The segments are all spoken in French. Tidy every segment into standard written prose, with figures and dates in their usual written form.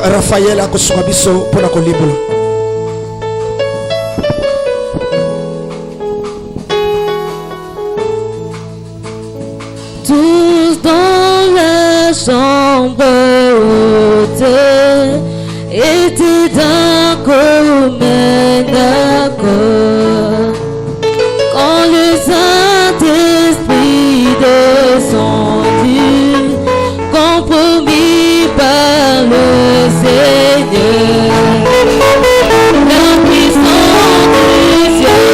Raphaël akosunga biso pona kolibola. Tous dans la chambre haute étaient d'un commun accord. Quand le Saint-Esprit descendit, compromis par le Seigneur, la puissance du ciel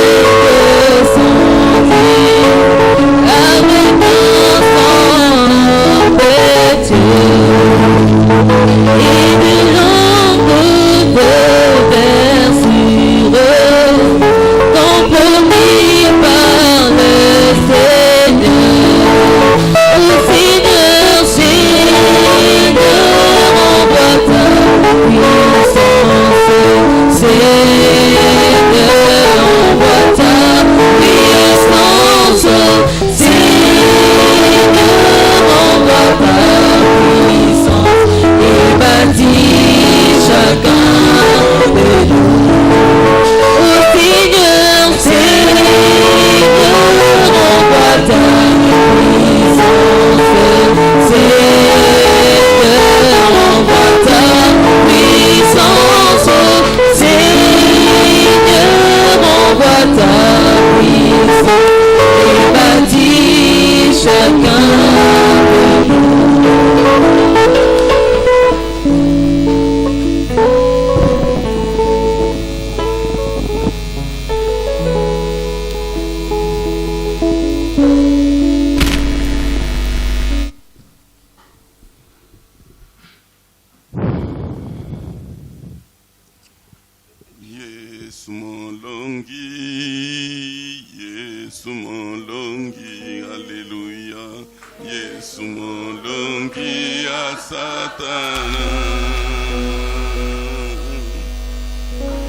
descendit avec un sang et de longues versures, compromis par le Seigneur. Au Seigneur, Seigneur, envoie ta puissance. Seigneur, envoie ta puissance. Seigneur, envoie ta puissance et bâtis chacun de nous. Au Seigneur, Seigneur, envoie ta puissance. Seigneur, envoie ta puissance. Seigneur, envoie ta puissance et bâtis chacun de nous. Yesu molongi, alléluia. Yesu molongi a Satana.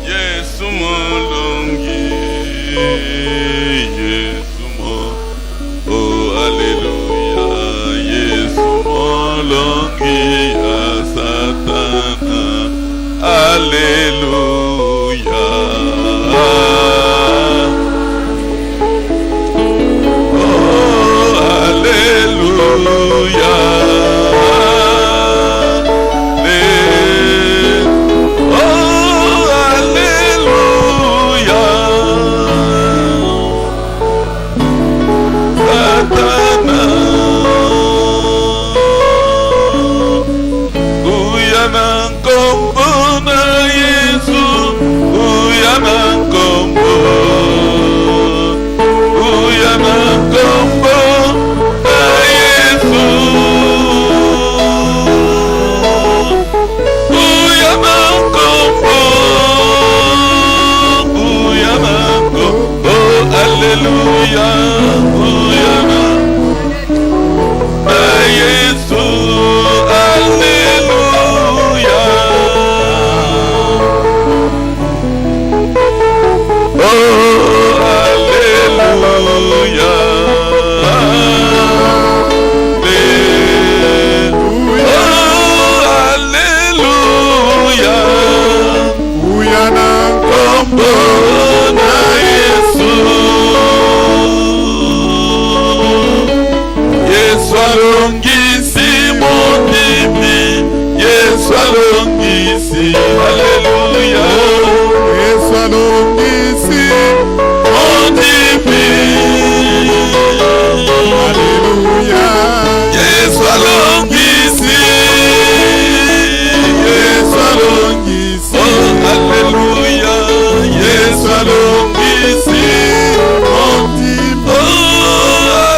Yesu molongi, oh alléluia. Yesu molongi a Satana. Alléluia. Oh, alléluia. Oh, alléluia. Satana. Guyana kombo na Yesu. Guyana kombo. Guyana kombo na Yesu. Guyana kombo. Guyana kombo. Alléluia. Guyana na Yesu. Alléluia. Oh, alléluia. Oh, alléluia. Uyana kombo na Yesu. Yesu alongisi mondimi. Yesu alongisi. Alléluia. Yesu alongisi mondimi. Alléluia. Yesu alongisi. Yesu alongisi. Oh, alléluia. Yesu alongisi mondimi. Oh,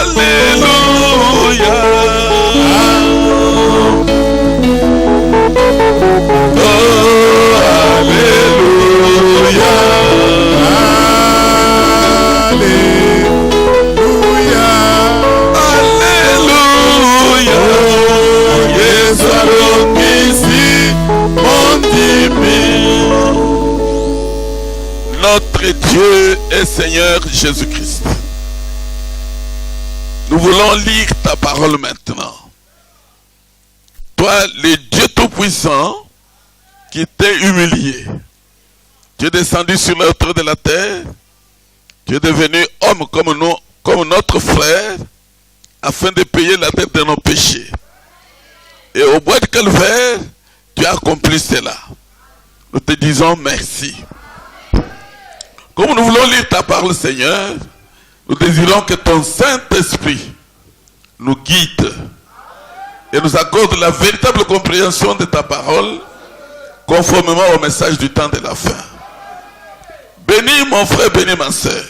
alléluia. Oh, alléluia. Alléluia. Yesu alongisi mondimi. Notre Dieu et Seigneur Jésus-Christ, nous voulons lire ta parole maintenant. Toi, le Dieu Tout-Puissant, qui t'es humilié. Tu es descendu sur le hauteur de la terre. Tu es devenu homme comme nous, comme notre frère, afin de payer la dette de nos péchés. Et au bois de Calvaire, tu as accompli cela. Nous te disons merci. Comme nous voulons lire ta parole, Seigneur, nous désirons que ton Saint-Esprit nous guide et nous accorde la véritable compréhension de ta parole, conformément au message du temps de la fin. Bénis mon frère, bénis ma soeur.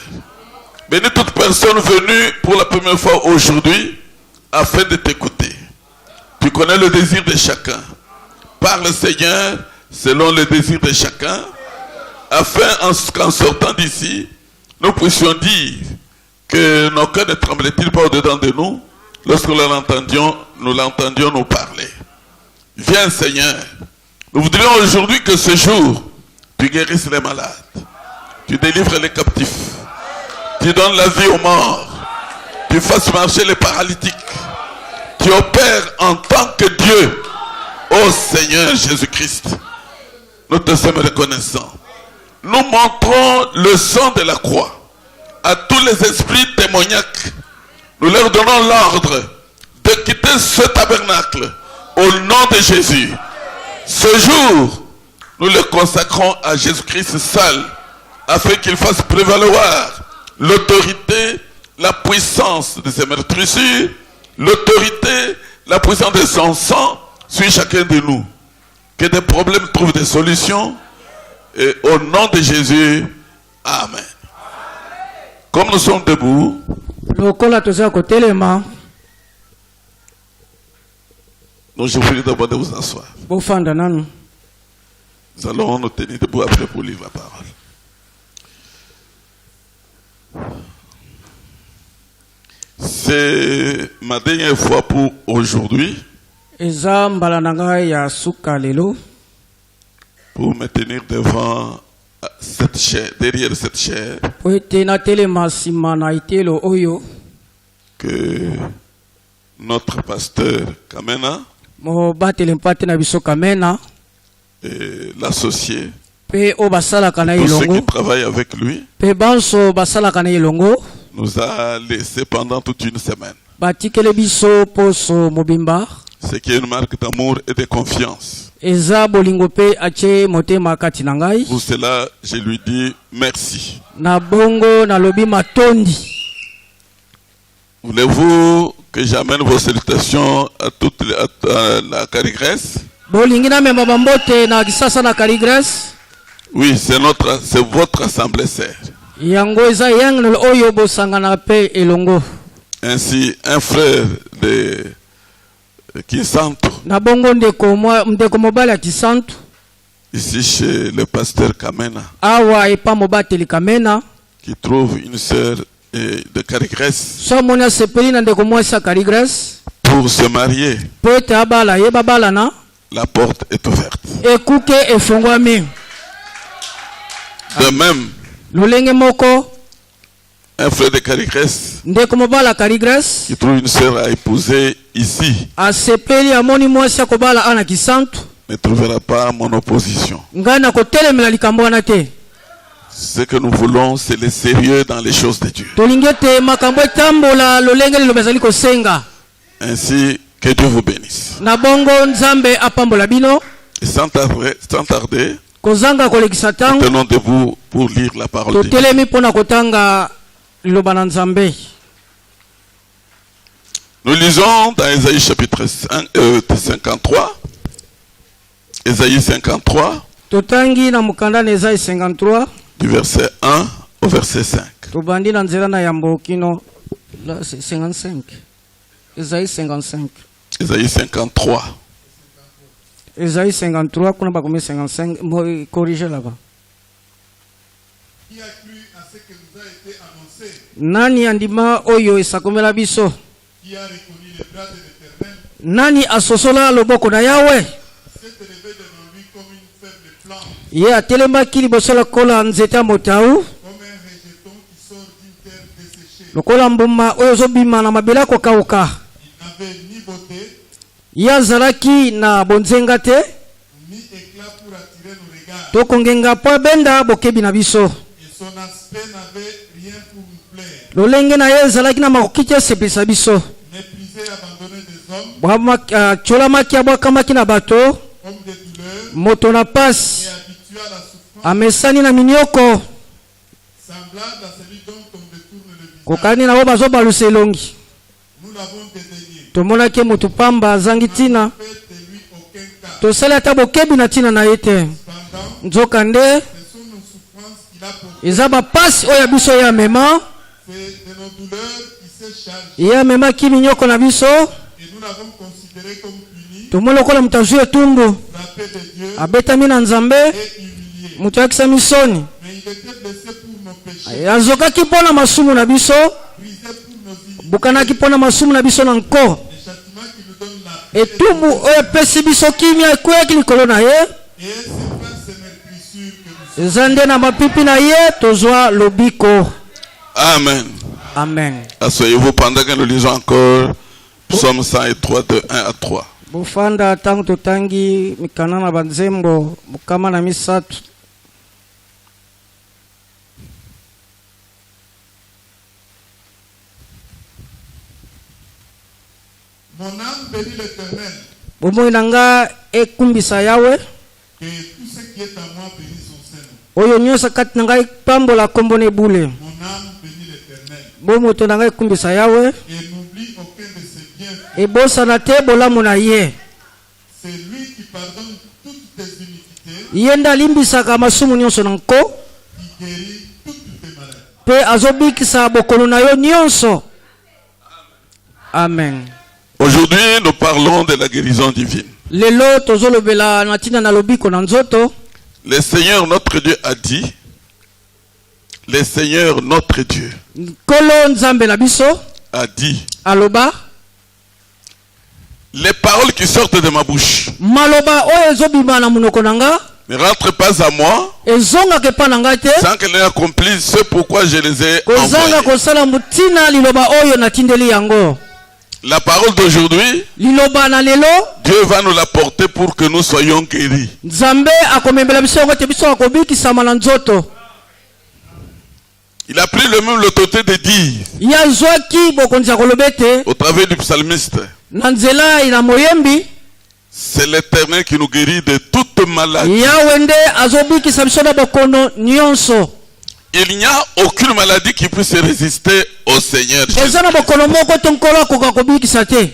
Bénis toute personne venue pour la première fois aujourd'hui afin de t'écouter. Tu connais le désir de chacun. Parle, Seigneur, selon le désir de chacun, afin qu'en sortant d'ici, nous puissions dire que nos cœurs ne tremblent-ils pas au-dedans de nous lorsque nous l'entendions nous parler. Viens, Seigneur. Nous voudrions aujourd'hui que ce jour, tu guérisses les malades. Tu délivres les captifs. Tu donnes la vie aux morts. Tu fasses marcher les paralytiques. Tu opères en tant que Dieu. Ô Seigneur Jésus-Christ, nous te sommes reconnaissants. Nous montrons le sang de la croix à tous les esprits démoniaques. Nous leur donnons l'ordre de quitter ce tabernacle au nom de Jésus. Ce jour, nous le consacrons à Jésus-Christ seul, afin qu'il fasse prévaloir l'autorité, la puissance de ses meurtrissures, l'autorité, la puissance de son sang sur chacun de nous. Que des problèmes trouvent des solutions. Et au nom de Jésus, Amen. Comme nous sommes debout, donc je vous prie d'abord de vous asseoir. Nous allons nous tenir debout après pour lire la parole. C'est ma dernière fois pour aujourd'hui. Pour me tenir devant cette chair, derrière cette chair, que notre pasteur Kamena et l'associé, tous ceux qui travaillent avec lui, nous a laissé pendant toute une semaine. Ce qui est une marque d'amour et de confiance. Pour cela, je lui dis merci. Voulez-vous que j'amène vos salutations à toute la Carigresse? Oui, c'est votre assemblée sœur. Ainsi, un frère de Kisanto, ici chez le pasteur Kamena, qui trouve une sœur de Carigresse pour se marier. La porte est ouverte. De même, un frère de Carigresse qui trouve une sœur à épouser ici ne trouvera pas mon opposition. Ce que nous voulons, c'est le sérieux dans les choses de Dieu. Ainsi, que Dieu vous bénisse. Et sans tarder, tenons debout pour lire la parole de Dieu. Nous lisons dans Ésaïe chapitre 53. Ésaïe 53. Du verset 1 au verset 5. Ésaïe 55. Ésaïe 53. Ésaïe 53, 55, corrigez là-bas. Qui a cru à ce que nous a été annoncé? Nani andima oyo esakomela biso? Qui a reconnu les bras de l'Éternel? Nani asosola loboko na Yahweh? S'est élevé devant lui comme une faible plante. Ye atelemaki liboso lokola nzete ya motawu. Comme un rejeton qui sort d'une terre desséchée. Lokola mbuma oyo zobima na mabele kokauka. Il n'avait ni beauté, Yazalaki na bonzenga te, ni éclat pour attirer nos regards. tokongenga po abenda bokebi na biso. Et son aspect n'avait rien pour nous plaire. lolenge na ye ezalaki na makoki te esepelisa biso. Méprisé, abandonné des hommes, tiolamaki abwakamaki na bato, homme de douleur moto na et pasi, habitué à la souffrance, amesani na minioko, semblable à celui dont on détourne le visage. kokani na bo bazobalusa elongi. Nous l'avons dédaigné. tomonaki motu pamba azangi tina, Fait de lui aucun cas. tosali ata bokebi na tina na ye te. Cependant, nzokande ce sont nos souffrances qu'il a portées. eza bapasi oyo ya biso ye amema, C'est de nos douleurs qu'il s'est chargé. ye amemaki minioko na biso. Et nous l'avons considéré comme puni, tomoni lokola moto azwi etumbu, frappé de Dieu abetami na nzambe, et humilié. moto ayakisami soni. Mais il était blessé pour nos péchés, azokaki mpo na masumu na biso, brisé pour nos iniquités. bukanaki mpo na masumu na biso na nko. Le châtiment qui nous donne la paix etumbu oyo epesi biso kimia ekweyaki likolo na ye, et c'est par ces meurtrissures que nous eza nde na mapipi na ye tozwa lobiko. Amen. Amen. Asseyez-vous pendant que nous lisons encore Psaume 103 de 1 à 3. bofanda ntango totangi mikanda na banzembo mokama na misato. Mon âme bénit l'Éternel, bomoi na nga ekumbisa yawe, et tout ce qui est à moi bénit son Saint-Nom. oyo nyonso kati na ngai pambola kombo na ebule. Mon âme bénit l'Éternel, bo moto na ngai ekumbisa yawe, et n'oublie aucun de ses bienfaits. ebosana te bolamu na ye. C'est lui qui pardonne toutes tes iniquités, ye nde alimbisaka masumu nyonso na nko, qui guérit toutes tes maladies. mpe azobikisa bokono na yo nyonso. Amen. Aujourd'hui, nous parlons de la guérison divine. lelo tozolobela na ntina na lobiko na nzoto. Le Seigneur notre Dieu a dit, le Seigneur notre Dieu nkolo nzambe na biso a dit, aloba, les paroles qui sortent de ma bouche maloba oyo ezobima na monoko na nga ne rentrent pas à moi ezongaka epa na ngai te, sans qu'elle ait accompli ce pourquoi je les ai kozanga envoyés. kosala motina liloba oyo natindeli yango. La parole d'aujourd'hui, liloba na lelo Dieu va nous l'apporter pour que nous soyons guéris. nzambe akomembela biso yango te biso akobikisama na nzoto. Il a pris le même l'autorité de dire ye azwaki bokonzi ya koloba ete au travers du psalmiste, na nzela ina moyembi, c'est l'Éternel qui nous guérit de toute maladie. yawe nde azobikisa biso na bokono nyonso. Il n'y a aucune maladie qui puisse résister au Seigneur Jésus. eza na bokono moko te nkolo akoka kobikisa te.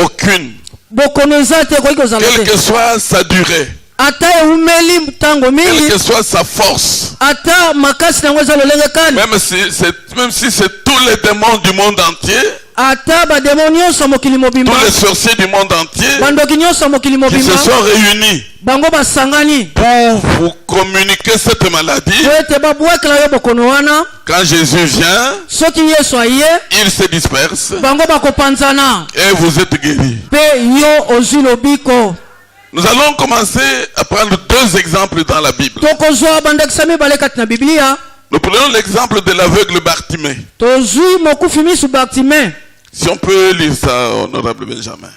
Aucune. bokono eza te ekoki kozala Quelle te, que soit sa durée, ata eumeli ntango quelle mingi, que soit sa force, ata makasi nango eza lolenge kani, même si c'est tous les démons du monde entier, ata bademo nyonso ya mokili mobimba, tous les sorciers du monde entier bandoki nyonso ya mokili qui se mobimba, sont réunis bango basangani pour vous communiquer cette maladie, po ete babwakela yo bokono wana. quand Jésus vient, soki yesu aye, il se disperse bango bakopanzana, et vous êtes guéris. mpe yo ozwi lobiko. Nous allons commencer à prendre deux exemples dans la Bible. tokozwa bandakisa mibale kati na biblia. Nous prenons l'exemple de l'aveugle Bartimée. tozwi mokufi misu Bartime. Si on peut lire ça, honorable Benjamin.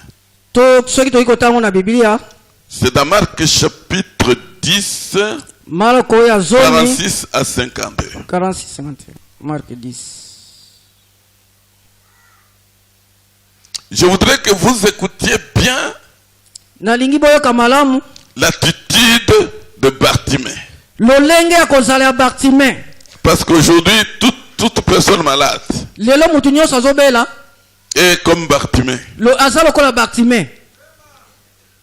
soki toki kotango na biblia, C'est dans Marc chapitre 10, marko oyo ya zomi 46 à 52. 46-51, mark 10. Je voudrais que vous écoutiez bien nalingi boyoka malamu l'attitude de Bartimée. lolenge ya kozala ya Bartime. Parce qu'aujourd'hui, toute personne malade lelo mutu nyonso azobela est comme Bartimée. aza lokola Bartime.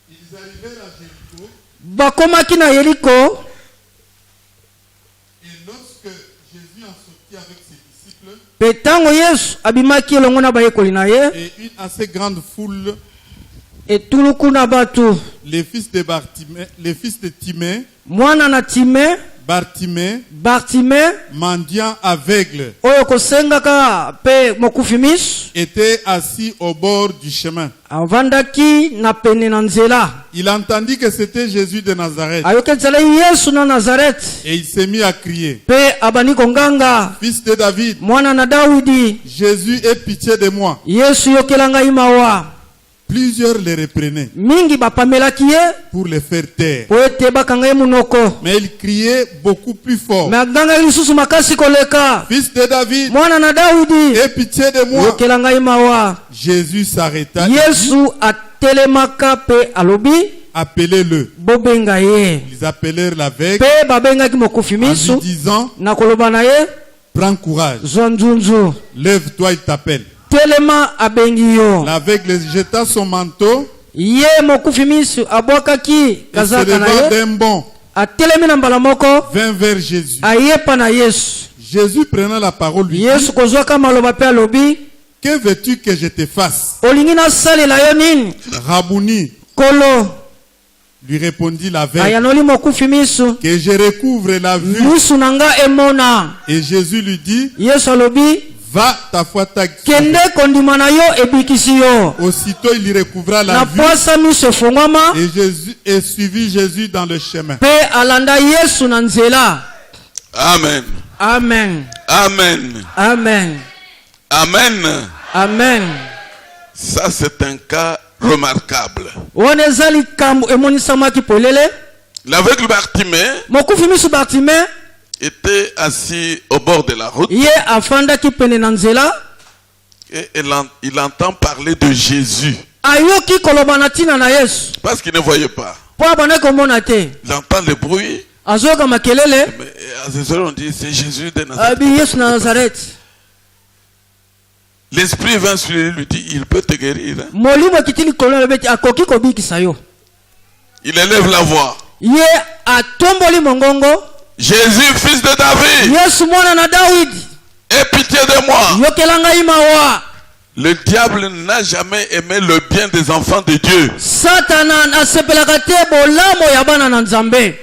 Ils arrivèrent à Jéricho, bakomaki na Yeriko, et lorsque Jésus en sortit avec ses disciples, mpe ntango yesu abimaki elongo na bayekoli na ye, et une assez grande foule, etuluku na bato, les fils de Bartimée, les fils de Timée, mwana na Time, Bartimée, Bartime mendiant aveugle, oyo kosengaka mpe mokufi misu, était assis au bord du chemin. avandaki na pene na nzela. Il entendit que c'était Jésus de Nazareth, ayoki ezala yesu na Nazareth, et il s'est mis à crier, mpe abandi konganga, fils de David, mwana na Dawidi, Jésus, aie pitié de moi. yesu yokela ngai mawa. Plusieurs les reprenaient mingi bapamelaki ye pour les faire taire. po ete bakanga ye munoko, Mais il criait beaucoup plus fort. me agangaki lisusu makasi koleka: Fils de David, mwana na Daudi, aie pitié de moi. yokela ngai mawa. Jésus s'arrêta et dit, Yesu atelemaka pe alobi: appelez-le. bobenga ye. Ils appelèrent l'aveugle Pe babengaki mokufi en lui miso disant, na koloba na ye: prends courage, zwa nzunzu, lève-toi, il t'appelle. telema abengi yo. L'aveugle jeta son manteau Ye mokufi miso abwakaki et se kazaka na levant ye, d'un bond, atelemi na mbala moko, vint vers Jésus. ayepa na Yesu. Jésus prenant la parole lui dit, Yesu kozwaka maloba pe alobi: que veux-tu que je te fasse? olingi nasalela yo nini? Rabouni, Kolo, lui répondit l'aveugle, ayanoli mokufi miso, que je recouvre la vue. misu na nga emona. Et Jésus lui dit, Yesu alobi: va, ta foi t'a guéri. kende kondima na yo ebikisi yo. Aussitôt il y recouvra la Na vue pwasa miso efungwama, et suivit Jésus dans le chemin. pe alanda Yesu na nzela. Amen. Amen. Amen. Amen. Amen. Amen. Ça, c'est un cas remarquable. Wana eza likambo emonisamaki polele. L'aveugle Bartimée Mokufi miso Bartime était assis au bord de la route ye afandaki pene na nzela, et il entend parler de Jésus ayoki koloba na ntina na Yesu parce qu'il ne voyait pas. po abandaki komona te. Il entend le bruit, Azoyoka makelele, mais à ces heures on dit c'est Jésus de Nazareth. abi Yesu na Nazareth. L'esprit vint sur lui dit il peut te guérir. Hein. Molimo ekiti likolo alobeti akoki kobikisa yo. Il élève la voix. Ye atomboli mongongo: Jésus, fils de David, Yesu mwana na Daudi, aie pitié de moi. yokela ngai mawa. Le diable n'a jamais aimé le bien des enfants de Dieu. Satana asepelaka te bolamo ya bana na Nzambe.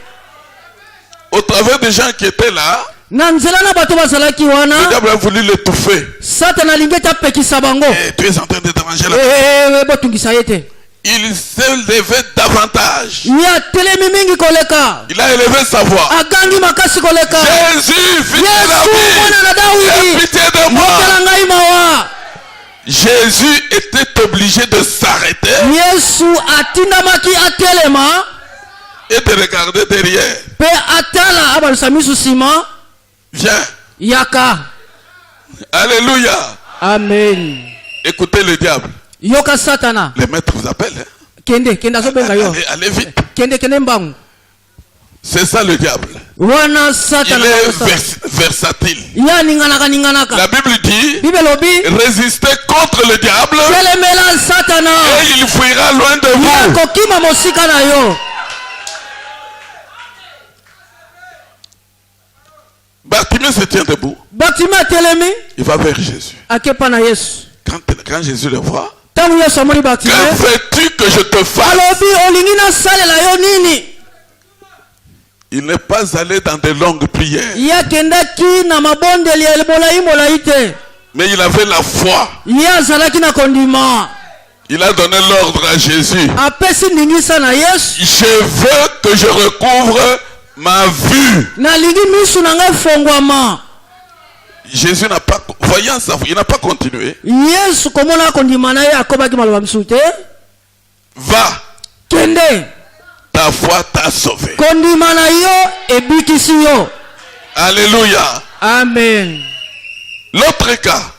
Au travers des gens qui étaient là, Na nzela na bato bazalaki le wana, diable a voulu l'étouffer. Satana alingi ete apekisa bango. Et tu es en train de déranger la... Botungisa ye te. Il s'est levé davantage. Ye atelemi mingi koleka, Il a élevé sa voix. agangi makasi koleka: Jésus, fils de Yesu mwana na David, aie Daudi, pitié de moi. yokela ngai mawa. Jésus était obligé de s'arrêter Yesu atindamaki atelema et de regarder derrière. pe atala abalisa misu nsima. Viens. Yaka. Alléluia. Amen. Écoutez le diable. Yoka Satana. Les maîtres vous appellent. Hein? Kende azobenga yo. Allez vite. Kende mbangu. C'est ça le diable. Wana Il Satana. est versatile. Ya ninganaka. La Bible dit Bibelobi, résistez contre le diable telemela Satana, et il fuira loin de vous. kokima mosika na yo. Bartimée se tient debout. Bartime atelemi, Il va vers Jésus. akepa na Yesu. Quand Jésus le voit, Tangu Yesu amoni que Bartime, veux-tu que je te fasse? alobi olingi nasalela yo nini? Il n'est pas allé dans de longues prières, Ye akendaki na mabondeli ya molai te. mais il avait la foi. Ye azalaki na kondima. Il a donné l'ordre à Jésus. Apesi ndingisa na Yesu. Je veux que je recouvre ma vue. Nalingi misu na ngai fongwama. Jésus n'a pas, voyant ça, il n'a pas continué. Yesu komona kondima na ye akobaki maloba misu te. Va, Kende, ta foi t'a sauvé. kondima na yo ebikisi yo. Alléluia. Amen. L'autre cas,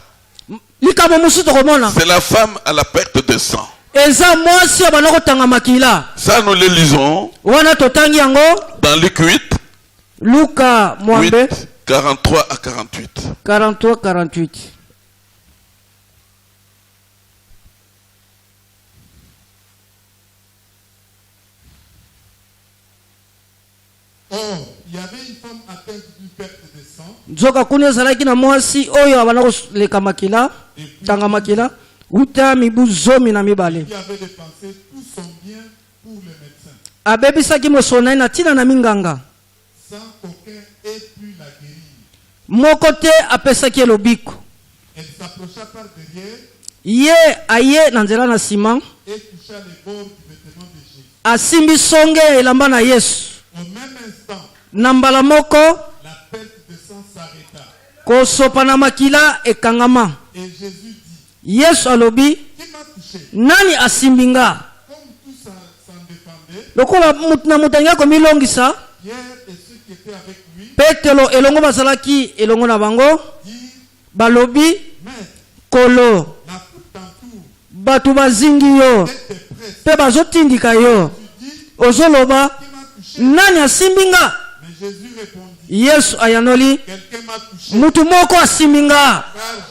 Likambo mosusu tokomona, c'est la femme à la perte de sang. eza mwasi abana kotanga makila. Ça, nous le lisons Wana totangi yango dans Luc 8, Luka 8, mwambe 43 à 48. 43-48. Or, il y avait une femme atteinte d'une perte de sang Nzoka kuna ezalaki na mwasi oyo abana koleka makila, tanga makila, uta mibu zomi na mibale. qui avait dépensé tout son bien pour le médecin, Abebisaki mosona na tina na minganga. sans qu'aucun ait pu la guérir. Moko te apesaki ye lobiko. Elle s'approcha par derrière Ye aye na nzela na nsima, et toucha les bords du vêtement de Jésus. asimbi songe elamba na Yesu. Au même instant, Na mbala moko, la perte de sang s'arrêta. kosopa na makila ekangama. Et Jésus dit, Yesu alobi, qui m'a touché? touché. nani asimbinga? Comme tout s'en défendait, Lokola mutu na mutu alingi komilongisa, Pierre et ceux qui étaient avec lui Petelo elongo bazalaki elongo na bango dirent, balobi, Maître, kolo la foule t'entoure, bato bazingi yo elle te presse. mpe bazotindika yo, Tu dis, ozoloba qui m'a touché? nani asimbinga? Mais Jésus répondit, Yesu ayanoli, quelqu'un m'a touché, mutu moko asimbinga, car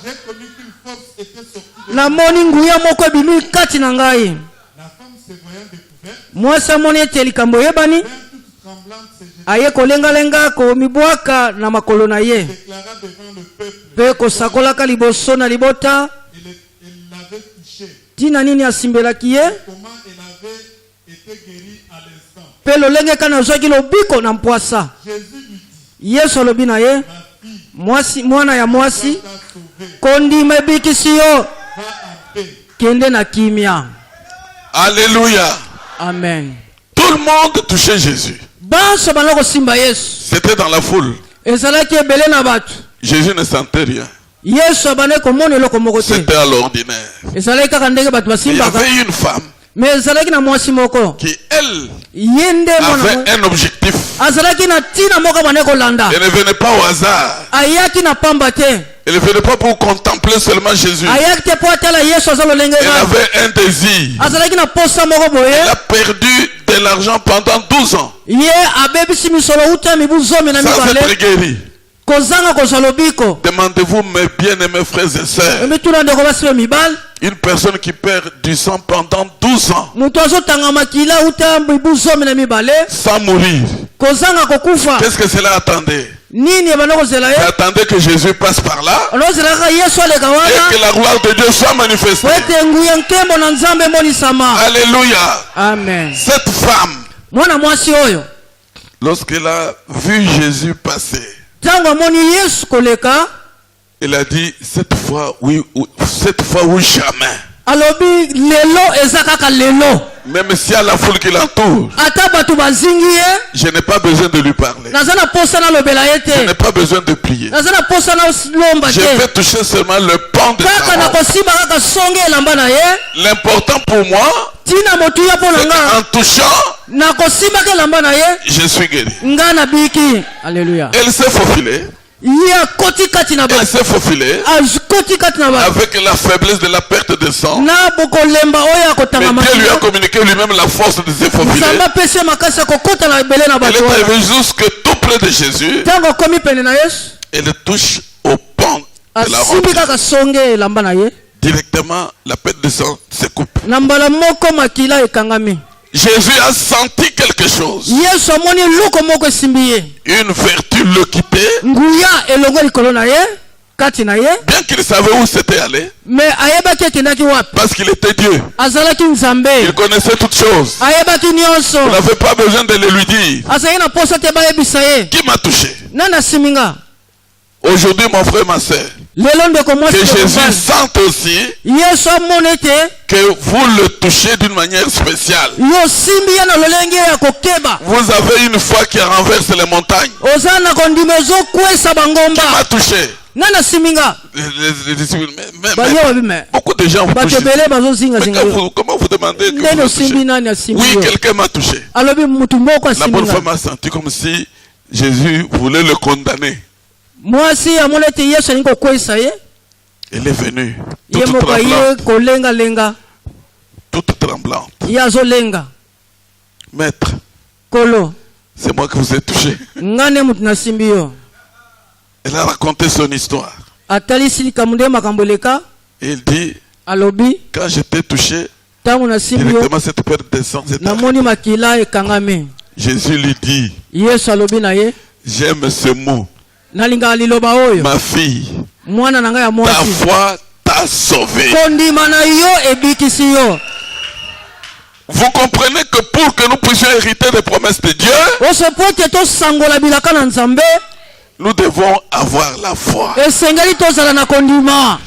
j'ai connu qu'une force était sortie de namoni nguya moko ebimi kati na ngai. la femme se voyant découverte, Mwasi amoni ete likambo eyebani, vint toute tremblante se jeter, aye kolengalenga komibwaka na makolo na ye déclara devant le peuple, mpe kosakolaka liboso na libota elle l'avait touché, ntina nini asimbelaki ye comment elle avait été guérie à l'instant. mpe lolenge kani azwaki lobiko na mpwasa. Jésus lui dit, Yesu alobi na ye, ma fille, mwasi, mwana ya mwasi, t'a sauvée, kondima ebikisi yo, va en paix. kende na kimia. Alléluia. Amen. Tout le monde touchait Jésus. Banso bana kosimba Yesu, C'était dans la foule. ezalaki ebele na bato. Jésus ne sentait rien. Yesu abane komona eloko moko te, C'était à l'ordinaire. ezalaki kaka ndenge bato Il y basimbaka. avait une femme Me ezalaki na mwasi moko qui, elle, ye nde mwana avait un objectif. azalaki na ntina moko bane kolanda, Elle ne venait pas au hasard. ayaki na pamba te, Elle ne venait pas pour contempler seulement Jésus. ayaki te po atala Yesu aza lolenge Elle ngai. avait un désir. Azalaki na posa moko boye, Elle a perdu de l'argent pendant 12 ans ye abebisi misolo uta mibu zomi na sans être mibale guéri. kozanga kozwa lobiko. Demandez-vous, mes bien-aimés frères et sœurs, Emituna ndeko basi be mibale, une personne qui perd du sang pendant 12 ans mutu azotanga makila uta mibu zomi na mibale sans mourir, kozanga kokufa, qu'est-ce que cela attendait? nini ebanda kozela ye? Elle attendait que Jésus passe par là anaozelaka Yesu aleka et wana que la gloire de Dieu soit manifestée. po ete nguya nkembo na Nzambe emonisama. Alléluia. Amen. Cette femme, Mwana mwasi oyo lorsqu'elle a vu Jésus passer, ntango amoni Yesu koleka, elle a dit, cette fois oui ou jamais. alobi lelo eza kaka lelo, Même si à la foule qui l'entoure, ata bato bazingi ye, je n'ai pas besoin de lui parler. naza na posa nalobela ye Je n'ai te, pas besoin de prier. naza na posa nalomba Je te, vais toucher seulement le pan de kaka sa na robe. kosimba kaka songe elamba na ye. L'important pour moi, Tina motuya mpo na c'est nga qu'en touchant, na kosimbaka elamba na ye, je suis guéri. nga nabiki. Alleluya. Elle s'est faufilée. Ye akoti kati na Elle bato, s'est faufilée akoti kati na bato avec la faiblesse de la perte de sang. na bokolemba oyo Mais akotanga Dieu lui a makila. communiqué lui-même la force de se faufiler. Nzambe apesi ye makasi ya kokota na ebele na Elle bato est wana. arrivée jusque tout près de Jésus. Ntango akomi pene na Yesu, Elle touche au pan de la robe. asimbi kaka songe elamba na ye, Directement, la perte de sang se coupe. na mbala moko makila ekangami. Jésus a senti quelque chose. Yesu amoni luko moko esimbi ye, Une vertu le quittait. nguya elongo likolo na ye, kati na ye, Bien qu'il savait où c'était allé. me ayebaki ekendaki wapi. Parce qu'il était Dieu. Azalaki Nzambe, Il connaissait toutes choses. ayebaki nyonso, Vous n'avez pas besoin de le lui dire. azalaki na posa te bayebisa ye, Qui m'a touché? nani asimbi nga. Aujourd'hui, mon frère, ma soeur, Lelo ndeko mwasi que ndeko Jésus mobali, sente aussi Yesu amoni ete que vous le touchez d'une manière spéciale. yo simbi ye na lolenge ya kokeba, Vous avez une foi qui renverse les montagnes. oza na kondima ezokwesa Qui bangomba. m'a touché? Nani asimbi nga? Les disciples, mais Baye babime, beaucoup de gens vous bato touchent. ebele bazozinga Mais zinga yo. comment vous demandez que Ndeni vous le osimbi touchez? nani asimbi Oui, yo? quelqu'un m'a touché. Alobi mutu moko La asimbi bonne femme nga. a senti comme si Jésus voulait le condamner. Mwasi amoni ete Yesu alingi kokwesa ye, Elle est venue, ye toute moko aye tremblante, kolengalenga, toute tremblante. ye azolenga. Maître, Kolo, c'est moi qui vous ai touché. nga nde mutu nasimbi yo. Elle a raconté son histoire. Atalisi likambo nde makambo eleka, Et il dit, alobi quand j'étais touché, ntango nasimbi yo directement cette perte de sang s'est arrêtée. namoni makila ekangami. Jésus lui dit, Yesu alobi na ye, j'aime ce mot. nalingaka liloba oyo, Ma fille, mwana na ngai ya ta mwasi, foi t'a sauvé. kondima na yo ebikisi yo. Vous comprenez que pour que nous puissions hériter des promesses de Dieu, Ose po ete tosangola bilaka na Nzambe, nous devons avoir la foi. esengeli tozala na kondima.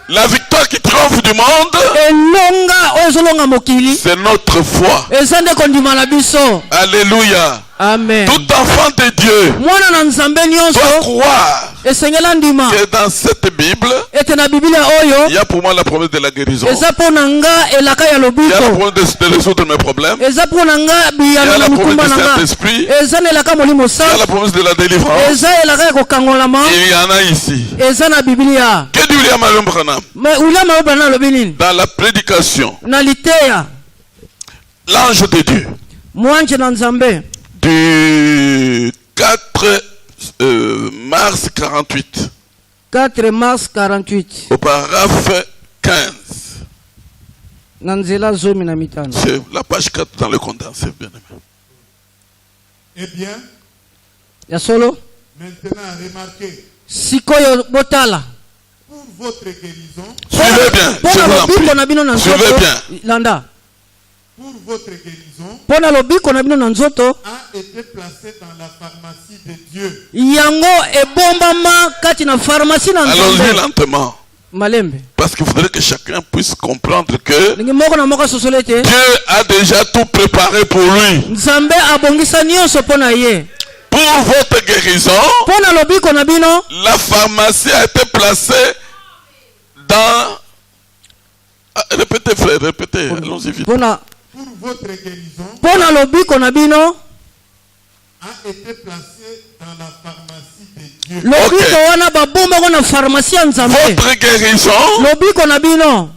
La victoire qui triomphe du monde, Elonga oyo ezolonga mokili, c'est notre foi. eza nde kondima na biso. Alléluia. Amen. Tout enfant de Dieu Mwana na nzambe doit nyonso croire esengela ndima que dans cette Bible, ete na Biblia il oyo y a pour moi la promesse de la guérison. eza mpo na nga elaka ya Il y a la lobiko promesse de résoudre mes problèmes. eza mpo na nga Il y a biyano la na promesse mikumba du na nga Saint-Esprit. eza na elaka molimo Il y a sa la promesse de la délivrance. eza elaka ya kokangolama Il y en a ici. eza na Biblia. Que dit William Marion Branham William Branham alobi nini dans la prédication? na liteya L'ange de Dieu mwanje na nzambe du 4 mars 48 4 mars 48 au paragraphe 15. na nzela 15. C'est la page 4 dans le condensé, bien aimé. Eh bien, ya solo maintenant remarquez, sikoyo botala pour votre guérison, Suivez bien, je mpona vous en lobiko na prie. bino na Suivez nzoto bien. landa pour votre guérison, mpona lobiko na bino na nzoto a été placé dans la pharmacie de Dieu. yango ebombama kati na pharmacie na Allons-y nzambe lentement. malembe Parce qu'il faudrait que chacun puisse comprendre que ndenge moko na moko asosoli ete Dieu a déjà tout préparé pour lui. nzambe abongisa nyonso mpo na ye Pour votre guérison, mpo na lobiko na bino la pharmacie a été placée dans... Ah, répétez frère, répétez. Allons-y vite. mpo na Pour votre guérison, mpo na lobiko na bino a été placé dans la pharmacie de Dieu. lobiko wana babombako na pharmacie ya nzambe Votre guérison lobiko na bino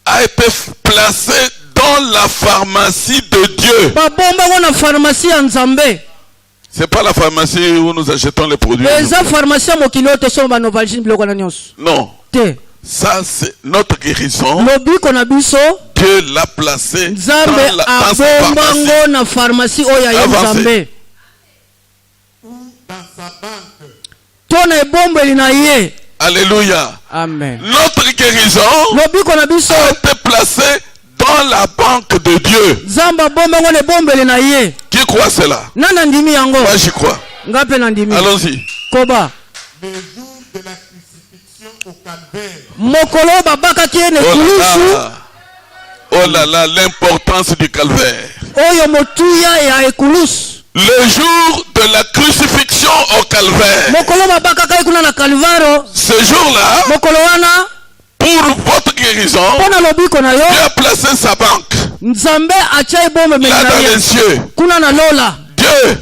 a été placée dans la pharmacie de Dieu. babombako na pharmacie ya nzambe C'est pas la pharmacie où nous achetons les produits. eza pharmacie ya mokili oyo tosomba banovalgine biloko wana nyonso Non. te Ça, c'est notre guérison. lobiko na biso Dieu l'a placé nzambe dans sa pharmacie. abombango na pharmacie oyo ya ye Avancez. nzambe Ou dans sa banque. to na ebombeli na ye Alléluia. amen Notre guérison lobiko na biso a été placée dans la banque de Dieu. nzambe abombango na ebombeli na ye Qui croit cela? nani andimi yango Moi, j'y crois. nga mpe na ndimi Allons-y. koba Le jour de la crucifixion au calvaire, mokolo oyo babakaki ye na Oh là ekulusu là. Oh là là, l'importance du calvaire. oyo motuya ya ekulusu Le jour de la crucifixion au calvaire. mokolo babakaka ye kuna na kalvaro Ce jour-là, mokolo wana pour votre guérison, mpo na lobiko na yo Dieu a placé sa banque nzambe atya ebombemeli là na dans ye les cieux. kuna na lola Dieu,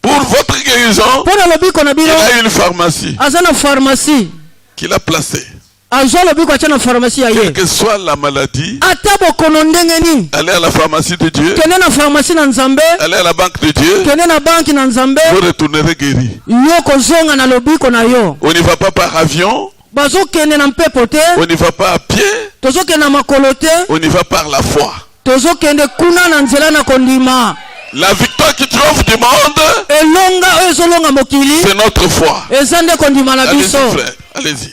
pour votre guérison, mpo na lobiko na il bino a une pharmacie aza na pharmacie qu'il a placée. azwa lobiko atya na pharmacie ya Quelle ye que soit la maladie, ata bokono ndenge nini allez à la pharmacie de Dieu, kende na pharmacie na nzambe allez à la banque de Dieu, kende na banki na nzambe vous retournerez guéri. yo kozonga na lobiko na yo On n'y va pas par avion, bazokende na mpepo te on n'y va pas à pied, tozokende na makolo te on y va par la foi. tozokende kuna na nzela na kondima La victoire qui triomphe du monde, elonga oyo ezolonga mokili c'est notre foi. eza nde kondima na Allez-y biso frère, allez-y.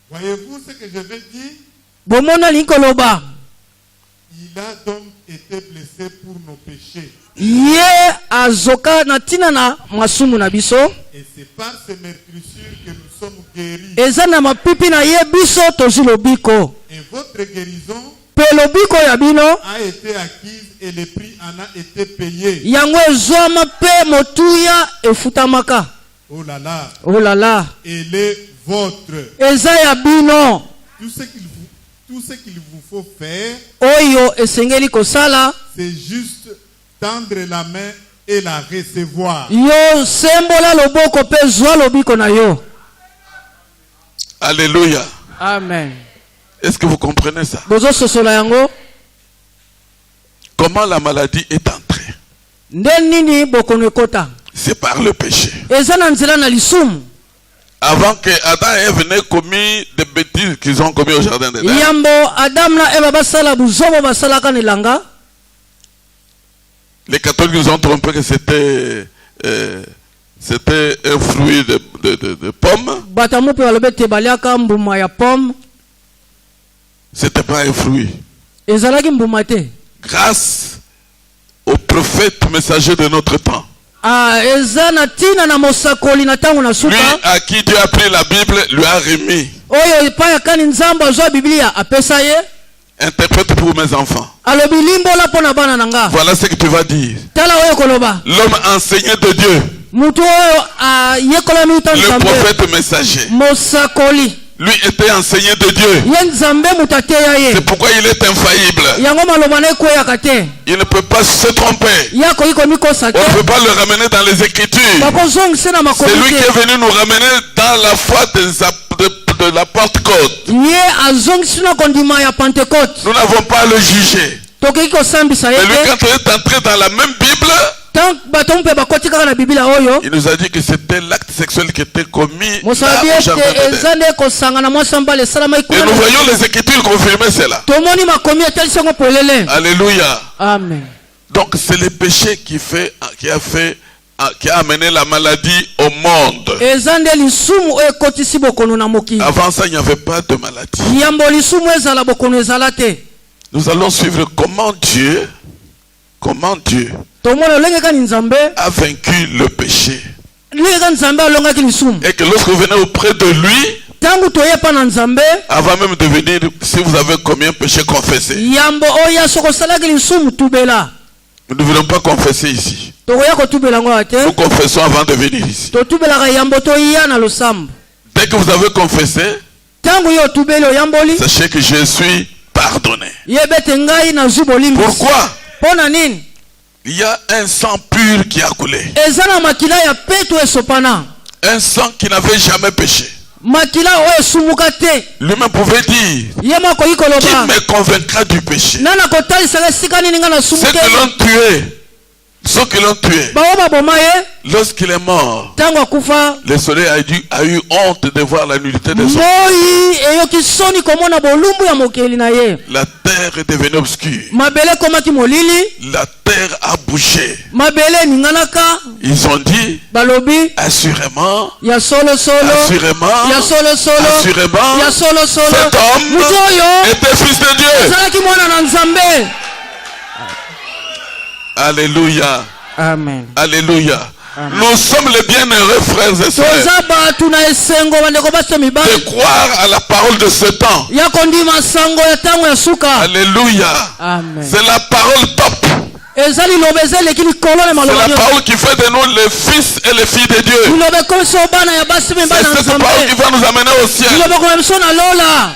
voyez-vous ce que je vais dire? bomona lingi koloba Il a donc été blessé pour nos péchés. ye azoka na ntina na masumu na biso Et c'est par ces meurtrissures que nous sommes guéris. eza na mapipi na ye biso tozwi lobiko Et votre guérison mpe lobiko ya bino a été acquise et le prix en a été payé. yango ezwama mpe motuya efutamaka Oh là là. olala Elle est votre. eza ya bino Tout ce qu'il vous faut faire, oyo esengeli kosala c'est juste tendre la main et la recevoir. yo sembola loboko mpe zwa lobiko na yo Alléluia. amen Est-ce que vous comprenez ça? bozososola yango Comment la maladie est entrée? nde nini bokono ekota C'est par le péché. eza na nzela na lisumu Avant que Adam et Ève n'aient commis des bêtises qu'ils ont commis au jardin d'Éden, yambo adamu na eva basala buzobo basalaka na elanga les catholiques nous ont trompé que c'était un fruit de pomme. bato mpe balobi ete baliaka mbuma ya pomme C'était pas un fruit. ezalaki mbuma te Grâce au prophète messager de notre temps, eza na ntina na mosakoli na ntango na lui suka à qui Dieu a pris la Bible, lui a remis oyo epai akani nzambe azwa biblia apesa ye Interprète pour mes enfants. alobi limbola pona bana nanga. Voilà ce que tu vas dire. Tala oyo koloba. L'homme enseigné de Dieu. Mutu oyo yekola mi Le nzambe. prophète messager. Mosakoli. Lui était enseigné de Dieu. Ye nzambe mutate ya ye. C'est pourquoi il est infaillible. Yango maloba na ekweya kate. Il ne peut pas se tromper. Yako iko mikosa On te. ne peut pas le ramener dans les Écritures. Bakozongisa na C'est makomi lui qui te. est venu nous ramener dans la foi de la Pentecôte. Ye azongisi na kondima ya Pentecôte. Nous n'avons pas à le juger. Tokoki kosambisa Mais ye lui, te. quand il est entré dans la même Bible, Tant bato mpe bakoti kaka na biblia oyo. il nous a dit que c'était l'acte sexuel qui était commis là Mosabi au jardin ete d'Éden. eza nde kosanga na mwasi mbala esalama Et ikuna. nous voyons les Écritures confirmer cela. Tomoni makomi etalisi yango polele. Alléluia. Amen. Donc c'est le péché qui a amené la maladie au monde. Eza nde lisumu oyo ekotisi bokono na mokili. Avant ça, il n'y avait pas de maladie. Yambo lisumu ezala bokono ezala te. Nous allons suivre comment Dieu Tomoni olenge kani nzambe. a vaincu le péché. Lenge kani nzambe alongaki lisumu. Et que lorsque vous venez auprès de lui, Tangu toyepa na nzambe. avant même de venir, si vous avez commis un péché, confessez. Yambo oyo sokosalaki lisumu tubela. Nous ne voulons pas confesser ici. Tokoya kotubela ngo ate. Nous confessons avant de venir ici. Totubelaka yambo toya na losambo. Dès que vous avez confessé, Tangu yo tubeli oyamboli. sachez que je suis pardonné. Yebete ngai na zubolimbi. Pourquoi? Pona nini? Il y a un sang pur qui a coulé. Eza na makila ya peto esopana. Un sang qui n'avait jamais péché. Makila oyo esumuka te. Lui-même pouvait dire, Ye moko qui ikoloba. me convaincra du péché? Nana kotalisaka esika nini nga na Ceux sumuke. qui l'ont tué, ceux qui l'ont tué, Bawo baboma ye. lorsqu'il est mort, Tango akufa. le soleil a eu honte de voir la nudité des hommes. Moi eyoki soni komona bolumbu ya mokeli na ye. La terre est devenue obscure. Mabele komaki molili. La terre a bougé. Mabele ninganaka. Ils ont dit, Balobi. assurément, Ya solo solo. assurément, Ya solo solo. assurément, Ya solo solo. cet homme Mutu oyo. était fils de Dieu. Ezalaki mwana na nzambe. Alléluia. Amen. Alléluia. Nous sommes les bienheureux frères et sœurs Toza batu na esengo bandeko baso de mibali. croire à la parole de ce temps. Ya kondima sango ya tango ya suka. Alléluia. Amen. C'est la parole top. Ezali lobeze lekili kolone C'est maloba. la parole qui fait de nous les fils et les filles de Dieu. Lobe koso bana ya basi C'est mbana cette nzambe. parole qui va nous amener au ciel. Lobe ko mso na lola.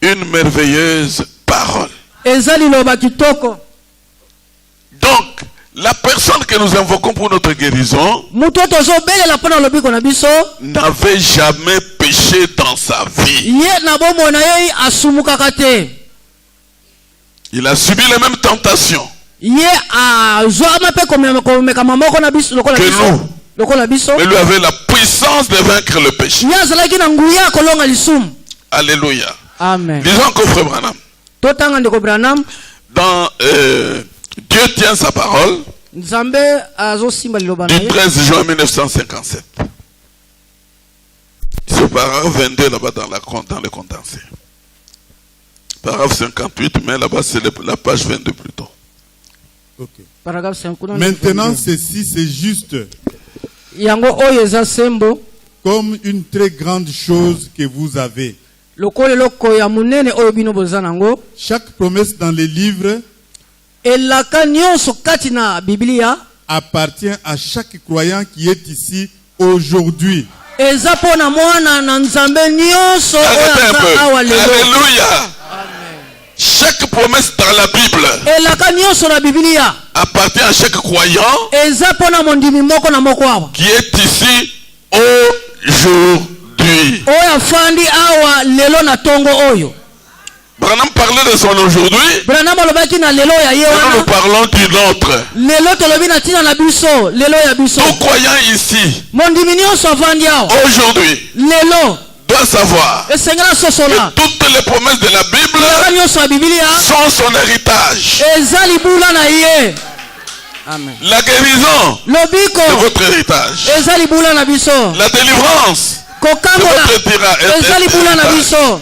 Une merveilleuse parole. Ezali loba kitoko. Donc, la personne que nous invoquons pour notre guérison Mutoto zo bele la pona lobi kona biso. n'avait jamais péché dans sa vie. Ye na bomo na ye asumuka kate. Il a subi les mêmes tentations Ye a zo amape komeka mamoko na biso lokola que biso. nous. Lokola biso. Mais lui avait la puissance de vaincre le péché. Ye azalaki na nguya kolonga lisumu. Alléluia. Amen. Disons qu'au frère Branham, Totanga ndeko Branham. dans Dieu tient sa parole Nzambe azosimba liloba na du ye. 13 juin 1957. Ce paragraphe 22 là-bas dans le condensé. Paragraphe 58, mais là-bas c'est la page 22 plutôt. Ok. Paragraphe 5. Maintenant, ceci c'est juste Yango oyo eza sembo. comme une très grande chose que vous avez. Lokole loko ya munene oyo bino boza nango. Chaque promesse dans les livres Elaka nyonso kati na Biblia appartient à chaque croyant qui est ici aujourd'hui. eza pona mwana na nzambe nyonso oyo Arrêtez un peu. aza awa lelo. Alléluia. Chaque promesse dans la Bible Elaka nyonso na Biblia appartient à chaque croyant eza pona mondimi moko na moko awa. qui est ici aujourd'hui. Oyo afandi awa lelo na tongo oyo. Branham parlait de son aujourd'hui, Branham alobaki na lelo ya ye et nous wana. parlons d'une autre. Lelo tolobi na tina na biso, lelo ya biso. Tout croyant ici, Mondimi nyonso avandi awa. aujourd'hui, Lelo doit savoir esengela sosola. que toutes les promesses de la Bible Elaka nyonso ya Biblia sont son héritage. eza libula na ye. Amen. La guérison, Lobiko c'est votre héritage. eza libula na biso. La délivrance, c'est Kokangola votre eza libula na héritage. biso.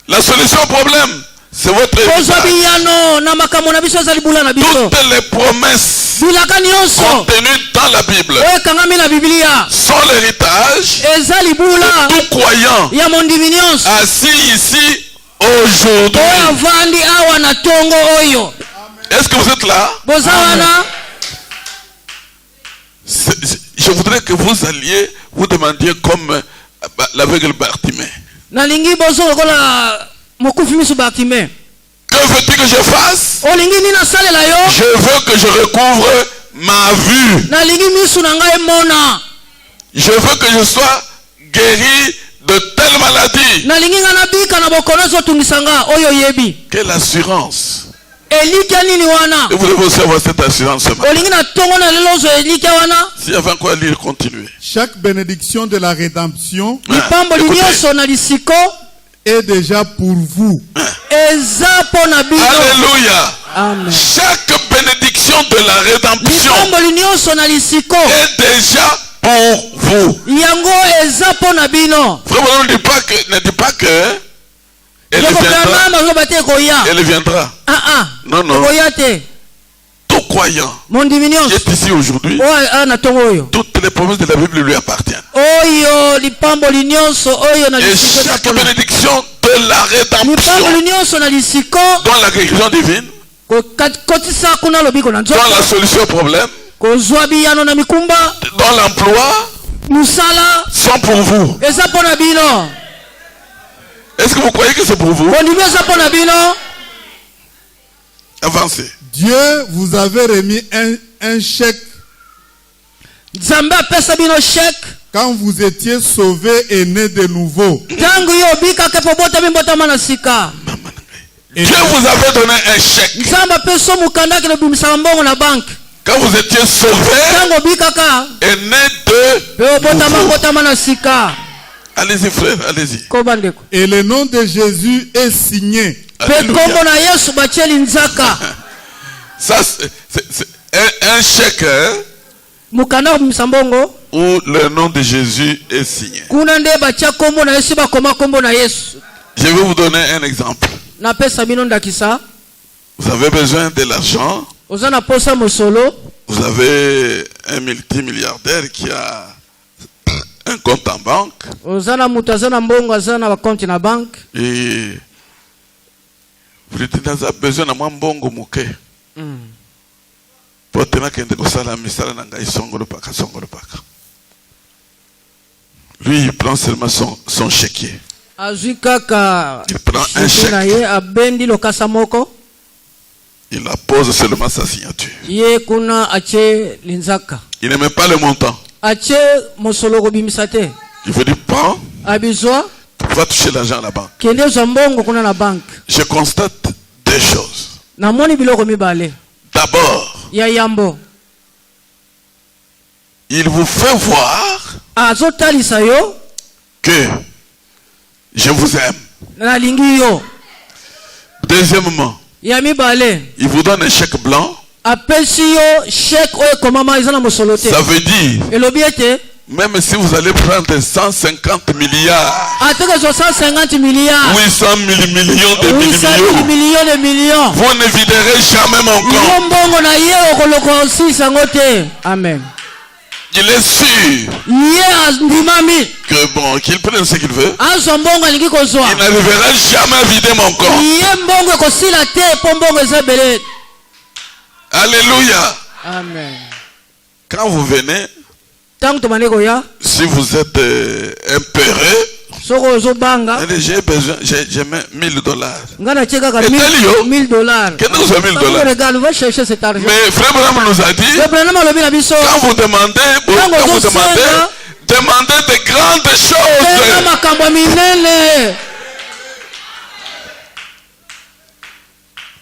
La solution au problème, c'est votre Kozwa héritage. biyano na makambo na biso eza libula na biso. Toutes les promesses Bilaka nyonso contenues dans la Bible oyo ekangami na Biblia sont l'héritage eza libula de tout croyant ya mondimi nyonso assis ici aujourd'hui. oyo avandi awa na tongo oyo. Est-ce que vous êtes là? Boza wana. Je voudrais que vous alliez, vous demandiez comme l'aveugle Bartimée. Nalingi bozo lokola mokufi misu Bartimée. Que veux-tu que je fasse? Olingi nina salela yo. Je veux que je recouvre ma vue. Nalingi misu na ngai mona. Je veux que je sois guéri de telle maladie. Nalingi ngana bika na bokonozo tungisanga oyo yebi. Quelle assurance? Elika nini wana? Et vous devez aussi avoir cette assurance ce matin. Olingi na tongo na lelozo elika wana. S'il y avait encore à lire, continuez. Chaque bénédiction de la rédemption Lipambo linyoso na lisiko est déjà pour vous. eza pona bino. Alléluia. Amen. Chaque bénédiction de la rédemption Lipambo linyoso na lisiko est déjà pour vous. yango eza pona bino. Vraiment, ne dis pas que elle viendra. Elle viendra. Non, non. Tout croyant qui est ici aujourd'hui, toutes les promesses de la Bible lui appartiennent. Et chaque bénédiction de la rédemption, dans la guérison divine, dans la solution au problème, dans l'emploi, sont pour vous. Est-ce que vous croyez que c'est pour vous? Avancez. Dieu vous avait remis un chèque quand vous étiez sauvés et nés de nouveau. Dieu vous avait donné un chèque quand vous étiez sauvés et nés de nouveau. Allez-y frère, allez-y. Et le nom de Jésus est signé. Ça c'est un chèque où le nom de Jésus est signé. Je vais vous donner un exemple. Vous avez besoin de l'argent. Vous avez un multimilliardaire qui a un compte en banque. Et vous avez besoin de moi mbongo muke. Lui, il prend seulement son chéquier. Il prend un chèque. Il appose seulement sa signature. Il n'aime pas le montant. Il veut dire, prends, va toucher l'argent à la banque. Je constate deux choses. D'abord, il vous fait voir que je vous aime. Deuxièmement, il vous donne un chèque blanc. Ça veut dire, même si vous allez prendre 150 milliards, 800 millions de millions, vous ne viderai jamais mon compte. Amen. Il est sûr que bon, qu'il prenne ce qu'il veut, il n'arrivera jamais à vider mon compte. Alléluia. Amen. Quand vous venez, si vous êtes impéré, j'ai besoin, j'ai mis $1000. Mais Frère Branham nous a dit, quand vous demandez, demandez de grandes choses.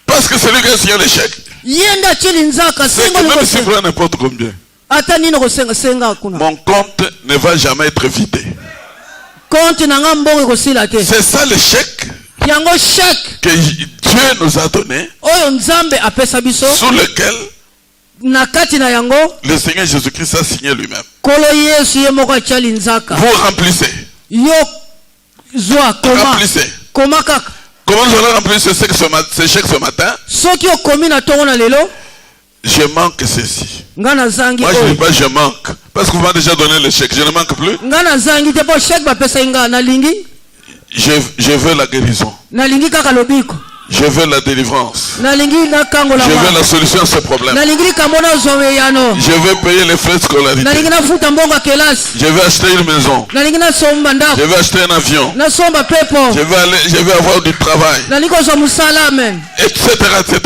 Parce que c'est lui qui a signé le chèque. C'est que même si vous prenez n'importe combien, mon compte ne va jamais être vidé. C'est ça le chèque que Dieu nous a donné, sous lequel le Seigneur Jésus-Christ a signé lui-même. Vous remplissez. Remplissez. Comment je vais remplir ce chèque ce matin? Je manque ceci. Moi je ne dis pas je manque. Parce que vous m'avez déjà donné le chèque. Je ne manque plus. Je veux la guérison. nalingi kaka lobiko Je veux la délivrance. nalingi nakangola Je veux la solution à ce problème. nalingi likamona zomeyano Je veux payer les frais de scolarité. nalingi nafuta mbongo ya kelasi Je veux acheter une maison. nalingi nasomba Je ndako veux acheter un avion. nasomba pepo Je veux avoir du travail. nalingi kozwa mosala amen Etc. etc.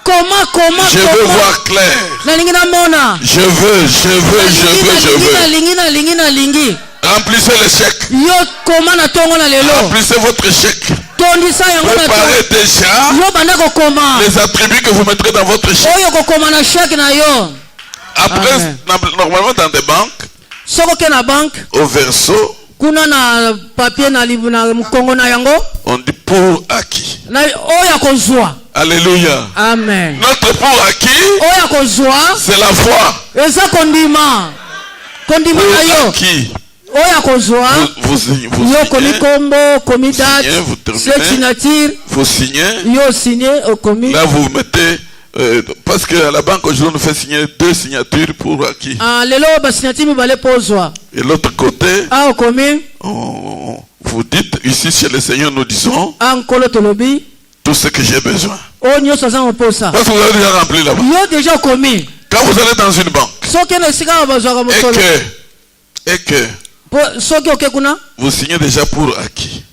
koma Je veux voir clair. nalingi namona Je veux. nalingi Remplissez les chèques. yo koma na tongo na lelo Remplissez votre chèque. tondisa yango na Préparez déjà yo banda kokoma les attributs que vous mettrez dans votre chèque. oyo kokoma na shake na yo Après, Amen. normalement dans des banques, soko oke na banke au verso, kuna na papier na mokongo na yango on dit pour acquis. na oyo akozwa Alléluia. amen Notre pour acquis, oyo akozwa c'est la foi. eza kondima Pour na yo acquis. oyo akozwa Vous yo komi signez, kombo komi signez, date vous se terminez. signature vous signez. yo signé okomi Là, vous mettez, parce qu'à la banque aujourd'hui, on nous fait signer 2 signatures pour acquis. lelo basignature mibale mpo ozwa Et l'autre côté, okomi vous dites, ici chez le Seigneur, nous disons nkolo tolobi tout ce que j'ai besoin. oyo nyonso aza moposa Parce que vous avez déjà rempli là-bas. yo deja okomi Quand vous allez dans une banque soki na esika oyo bazwaka mosolo et que soki oke kuna vous signez déjà pour acquis.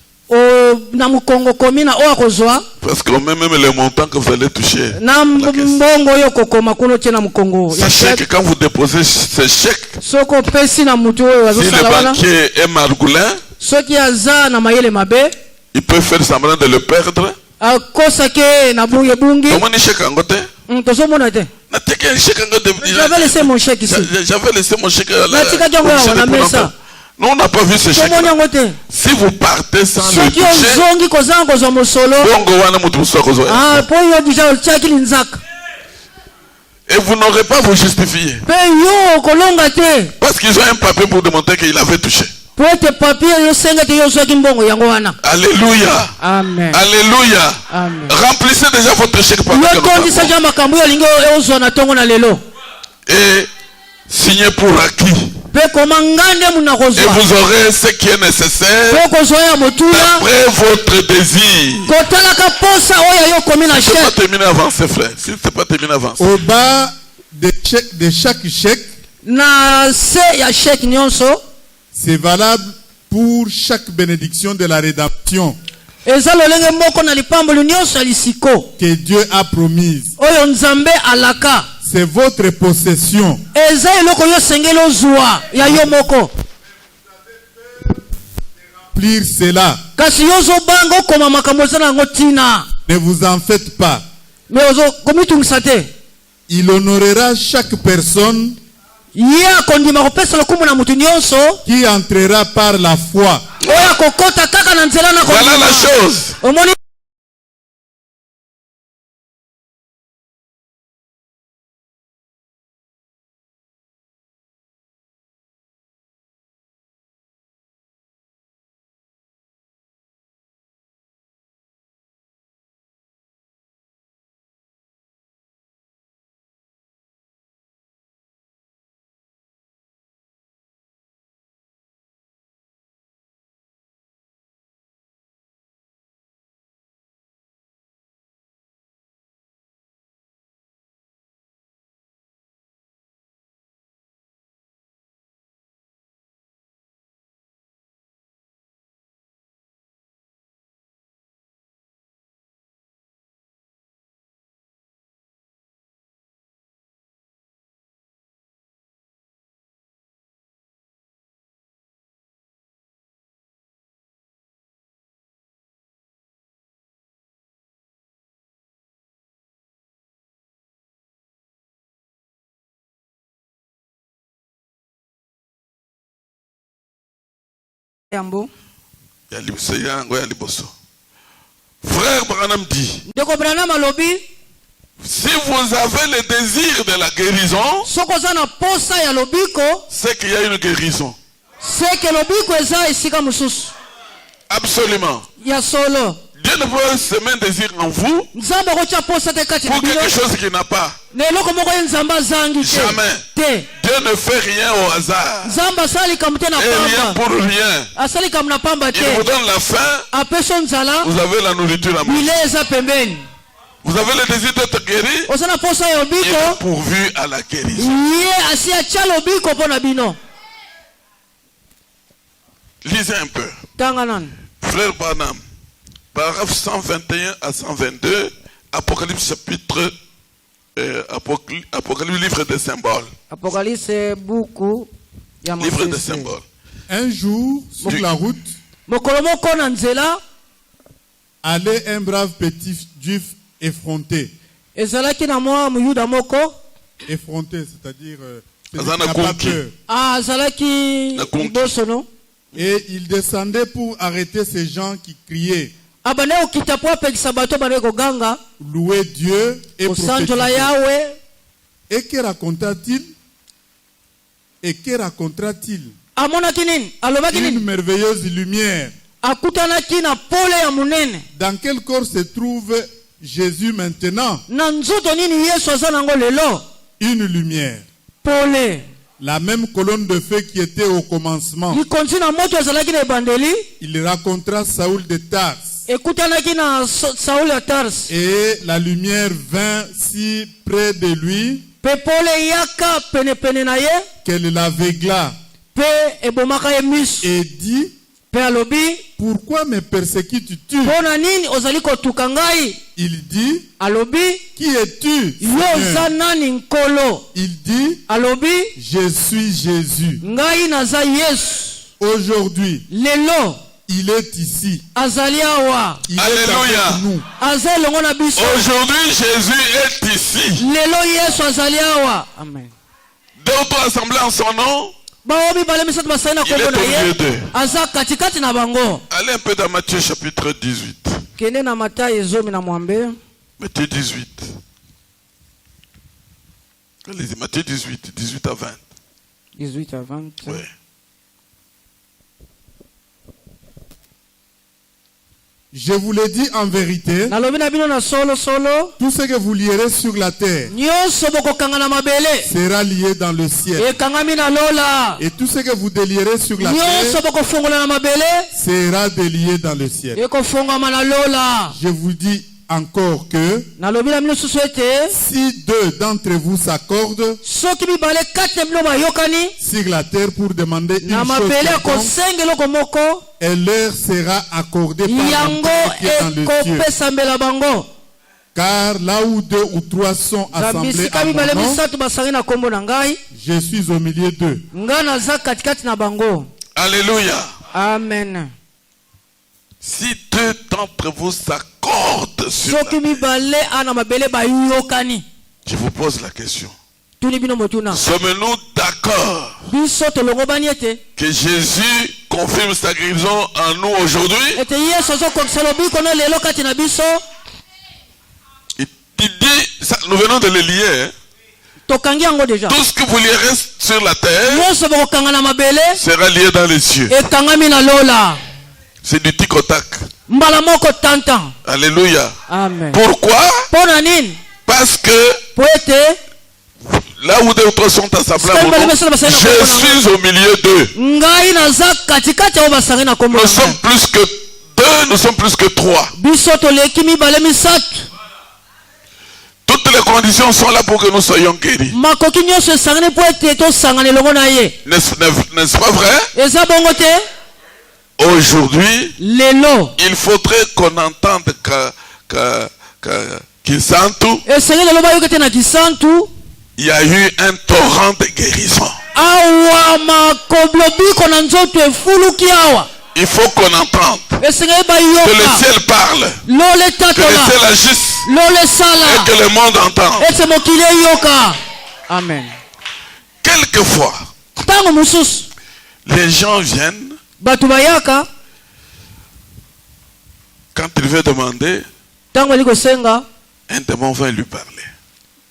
na mokongo okomi na oyo akozwa Parce qu'on met même les montants que vous allez toucher. na mbongo oyo okokoma kuna otie na mokongo ya Sachez que chèque quand vous déposez ces chèques, soki opesi na motu oyo si le azosala wana banquier est margoulin, soki aza na mayele mabe il peut faire semblant de le perdre. akosake na bungebungi Comment on chèque en côté? tozomona te j'avais laissé mon chèque ici J'avais laissé mon chèque là. natikaki yango awa na mesa Nous, on n'a pas vu ce chèque. tomoni yango te Si vous partez sans le soki toucher, ozongi kozanga kozwa mosolo bongo wana mutu musu akozwa. mpo yo deja otiaki linzaka Et vous n'aurez pas à vous justifier. mpe yo okolonga te Parce qu'ils ont un papier pour démontrer qu'il avait touché. po ete papier yosenga te yo ozwaki mbongo yango wana Alléluia. amen Alléluia. amen Remplissez déjà votre chèque par yo tondisaki ya makambo oyo olingi ozwa na ntongo na lelo et signez pour acquis. mpe koma ngande muna Et kozwa vous aurez ce qui est nécessaire mpo kozwa ya motuna d'après votre désir. kotalaka posa oyo yo okomi na Si ce n'est pas chèque terminé avant, c'est frère. Si ce n'est pas terminé avant. Au bas de chaque chèque, na se ya chèque nyonso c'est valable pour chaque bénédiction de la rédemption eza lolenge moko na lipamboli nyonso ya lisiko que Dieu a promise. oyo nzambe alaka C'est votre possession. eza eloko yo osengeli ozwa ya yo moko Remplir cela. kasi yo ozobanga okoma makambo eza na yango ntina Ne vous en faites pas. me komitungisa te Il honorera chaque personne ye akondima kopesa lokumu na mutu nyonso qui entrera par la foi. oyo akokota kaka na nzela na Voilà la chose. omoni yambo Frère Branham dit, ndeko Branham alobi si vous avez le désir de la guérison, soki oza na posa ya lobiko c'est qu'il y a une guérison. seke lobiko eza esika mosusu Absolument. ya solo Dieu ne peut semer un désir en vous nzambe akotia posa te kati na pour bino quelque chose qu'il n'a pas. na eloko moko ye nzambe azangi Jamais. te Dieu Dieu ne fait rien au hasard. nzambe asali kamute na Et rien pamba pour rien. asali kamu na pamba Il vous te donne la faim, apeso nzala vous avez la nourriture à manger. bile eza pembeni Vous avez le désir d'être guéri, oza na posa ya il est lobiko pourvu à la guérison. ye asi atya lobiko mpo na bino Lisez un peu. tanga nani Frère Branham, paragraphe 121 à 122, Apocalypse chapitre, Apocalypse livre des symboles. apokalipse buku ya Livre des mafisi symboles. Un jour, sur la route, mokolo moko na nzela allait un brave petit juif effronté. ezalaki na mwa muyuda moko Effronté, c'est-à-dire celui Azana qui n'a pas conquis. peur. azalaki Na konki. liboso no Et il descendait pour arrêter ces gens qui criaient, abande kokita po apekisa bato bande koganga louer Dieu et kosanzola prophétiser. yawe Et que raconta-t-il? Et que racontera-t-il? amonaki nini alobaki Une nini merveilleuse lumière. akutanaki na pole ya monene Dans quel corps se trouve Jésus maintenant? na nzoto nini yesu aza nango lelo Une lumière. pole La même colonne de feu qui était au commencement. likonzi na moto ezalaki na ebandeli Il racontera Saoul de Tars. ekutanaki na sauli ya tars Et la lumière vint si près de lui mpe pole eyaka penepene na ye qu'elle l'aveugla mpe ebomaka ye miso et dit, mpe alobi pourquoi me persécutes-tu? mpo na nini ozali kotuka ngai Il dit, alobi qui es-tu? yo oza Seigneur? nani nkolo Il dit, alobi je suis Jésus. ngai naza yesu Aujourd'hui, lelo il est ici. azali awa Il Alléluia. est avec nous. aza elongo na biso Aujourd'hui, Jésus est ici. lelo yesu azali awa amen Deux ou trois assemblés en son nom. bao mibale misato basali na Il est kombo na au milieu ye d'eux. aza katikati na bango Allez un peu dans Matthieu chapitre 18. kende na matayi ezomi na mwambe Matthieu 18. Allez-y, Matthieu 18, 18 à 20. 18 à 20 Ouais. Je vous le dis en vérité, nalobi na bino na solo solo tout ce que vous lierez sur la terre nyonso bokokanga na mabele sera lié dans le ciel. ekangami na lola Et tout ce que vous délierez sur la nyonso terre bokofongola na mabele sera délié dans le ciel. ekofongama na lola Je vous dis encore que nalobi na bino susu ete si deux d'entre vous s'accordent soki mibale kati na bino bayokani sur la terre pour demander une na chose mabele quelconque, akosenga eloko moko elle leur sera accordée par yango l'Entité qui est dans le ciel. ekopesambela bango Car là où deux ou trois sont na assemblés bisika à mon mibale nom, misato basangi na kombo na ngai je suis au milieu d'eux. ngai naza katikati na bango Alléluia. amen Si deux d'entre vous s'accordent sur soki la... mibale ana mabele bayokani Je vous pose la question. tuni bino motuna Sommes-nous d'accord biso tolongobani ete que Jésus confirme sa guérison en nous aujourd'hui? ete yesu azokokisa lobiko no lelo kati na biso Il dit, ça, nous venons de le lier, hein. tokangi yango deja Tout ce que vous lierez sur la terre nyonso bokokanga na mabele sera lié dans les cieux. ekangami na lola C'est du tic au tac. mbala moko tantan Alléluia. amen Pourquoi? mpo na nini Parce que po ete là où deux ou trois sont assemblés à mon nom, je suis au milieu d'eux. ngai naza katikati yao basangi na kombo Nous na sommes ngai plus que deux, nous sommes plus que trois. biso toleki mibale misato Toutes les conditions sont là pour que nous soyons guéris. makoki nyonso esangani mpo ete tosangana elongo na ye N'est-ce pas vrai? eza bongo te Aujourd'hui, lelo il faudrait qu'on entende qu'il sentent. esengeli lelo bayoki te na kisantu Il y a eu un torrent de guérison. awa makoblobiko na nzoto efuluki awa Il faut qu'on entende esengeli que le bayoka ciel parle, lole que le tatola ciel agisse lole et sala que le monde entend. ete mokili eyoka amen Quelquefois, ntango mosusu les gens viennent bato bayaka quand il veut demander, ntango ali kosenga un démon va lui parler.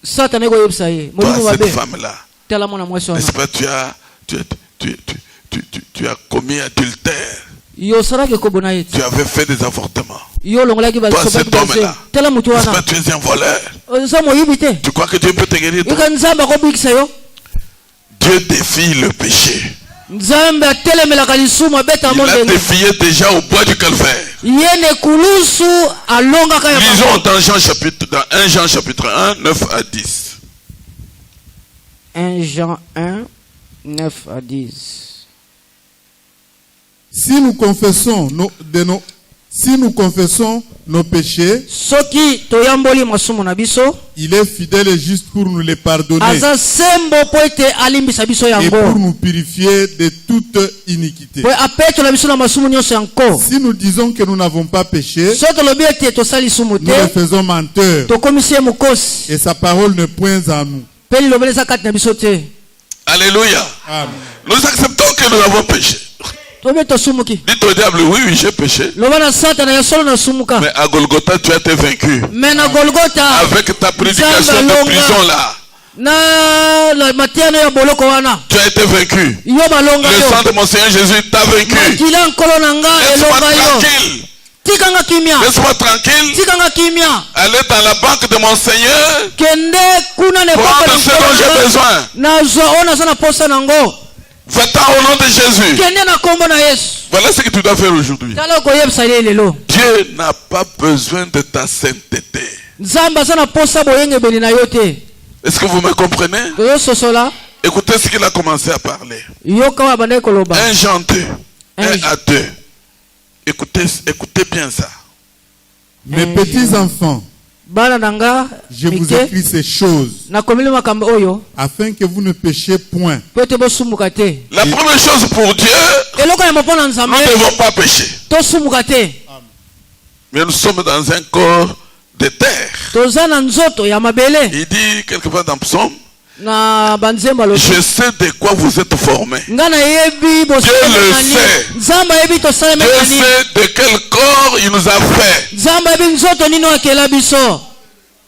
satana ekoyebisa ye Toi, molimo cette mabe femme-là, tala mwana mwasi wana n'est-ce pas, tu as commis adultère. yo osalaki ekobo na ye te Tu avais fait des avortements. yo olongolaki Toi, cet homme-là, tala motu n'est-ce pas, wana tu es un voleur. oza moyibi te Tu crois que Dieu peut te guérir, toi? yoka nzambe akobikisa yo Dieu défie le péché. Nzambe atelemelaka lisumu abeta Il a mondenge. défié déjà au bois du calvaire. Yene kulusu alongaka ya Lisons bango. dans 1 Jean chapitre 1, 9 à 10. 1 Jean 1, 9 à 10. Si nous confessons nos péchés, Soki toyamboli masumu na biso, il est fidèle et juste pour nous les pardonner aza sembo po ete alimbisa biso et pour yango. nous purifier de toute iniquité. Po apetola biso na masumu nyonso yango. Si nous disons que nous n'avons pas péché, So tolobi ete tosali lisumu nous le te, faisons menteur tokomisi ye mokosi. et sa parole ne point en nous. Pe liloba eza kati na biso te. Alléluia. Amen. Nous acceptons que nous avons péché. Tobe tosumuki. Dites au diable, oui, oui, j'ai péché. Loba na Satana ya solo na sumuka. Mais à Golgotha, tu as été vaincu. Mais na Golgotha, Avec ta prédication de prison là, na la matiano ya boloko wana. tu as été vaincu. Yo balonga Le sang yo. de mon Seigneur Jésus t'a vaincu. Makila nkolo na nga Laisse-moi elonga yo. tranquille. Tikanga kimia. Laisse-moi tranquille. Tikanga kimia. Aller dans la banque de mon Seigneur. Kende kuna ne Prendre ce dont j'ai besoin. na zo ona sana posa nango. Va-t'en au nom de Jésus. Kende na kombo na Yesu. Voilà ce que tu dois faire aujourd'hui. Tala ko yebsa lelo. Dieu n'a pas besoin de ta sainteté. Nzamba sana posa boyenge beli na yote. Est-ce que vous me comprenez? Yo sosola. Écoutez ce qu'il a commencé à parler. Yo kawa bande koloba. 1 Jean 2. 1 1 à 2. Écoutez bien ça. Mes petits enfants, Bana nanga je vous mike écris ces choses na komili makambo oyo. afin que vous ne péchiez point. Pote bosumuka te. La première chose pour Dieu, Eloko ya mopona nous nzambe ne devons pas pécher. tosumuka te. Mais nous sommes dans un corps de terre. Toza na nzoto ya mabele Il dit quelque part dans Psaume, na banzemba lo. je sais de quoi vous êtes formés. Nga na yebi Dieu le sait. Nzamba yebi tosala Dieu mekani. sait de quel corps il nous a fait. Nzamba yebi nzoto nino akela biso.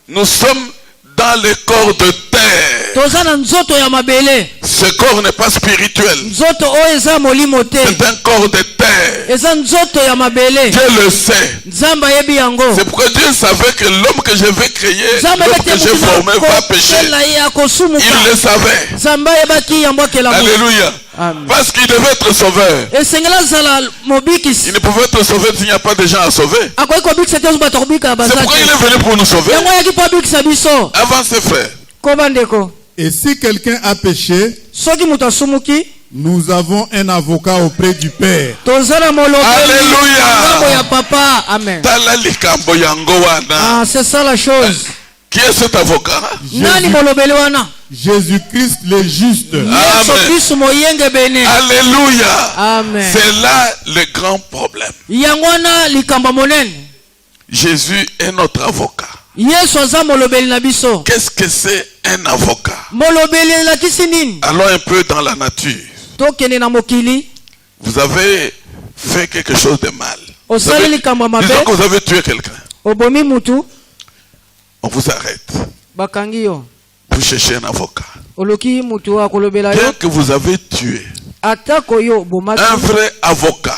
Nous sommes dans le corps de terre. Toza na nzoto ya mabele. Ce corps n'est pas spirituel. Nzoto oyo eza molimo te. C'est un corps de terre. Eza nzoto ya mabele. Dieu le sait. Nzamba yebi yango. C'est pourquoi Dieu savait que l'homme que je vais créer, Nzamba l'homme que j'ai formé va pécher. Il le savait. Nzamba yebaki yango akela mo. Alléluia. Amen. Parce qu'il devait être sauveur. Esengela zala mobikisi. Il ne pouvait être sauvé s'il n'y a pas de gens à sauver. Akoki kobikisa te bato kobika C'est bazaki. pourquoi il est venu pour nous sauver. Yango yaki po abikisa biso. Avant ses frères. Koba ndeko. Et si quelqu'un a péché, Soki moto asumuki, nous avons un avocat auprès du Père. toza na molobeli. Alléluia. Ngambo ya papa. Amen. Tala likambo yango wana. Ah, c'est ça la chose. Qui est cet avocat? Nani molobeli wana? Jésus-Christ le juste. Yesu Kristo moyenge bene. Alléluia. Amen. C'est là le grand problème. Yango wana likambo monene. Jésus est notre avocat. Yesu aza molobeli na biso. Qu'est-ce que c'est un avocat? Molobeli elakisi nini? Allons un peu dans la nature. Tokende na mokili. Vous avez fait quelque chose de mal. Vous Osali avez- likambo mabe. disons que vous avez tué quelqu'un. Obomi mutu. On vous arrête. Bakangi yo. Vous cherchez un avocat. Oloki mutu akolobela Bien yo. que vous avez tué, Atako yo bomaki. un vrai avocat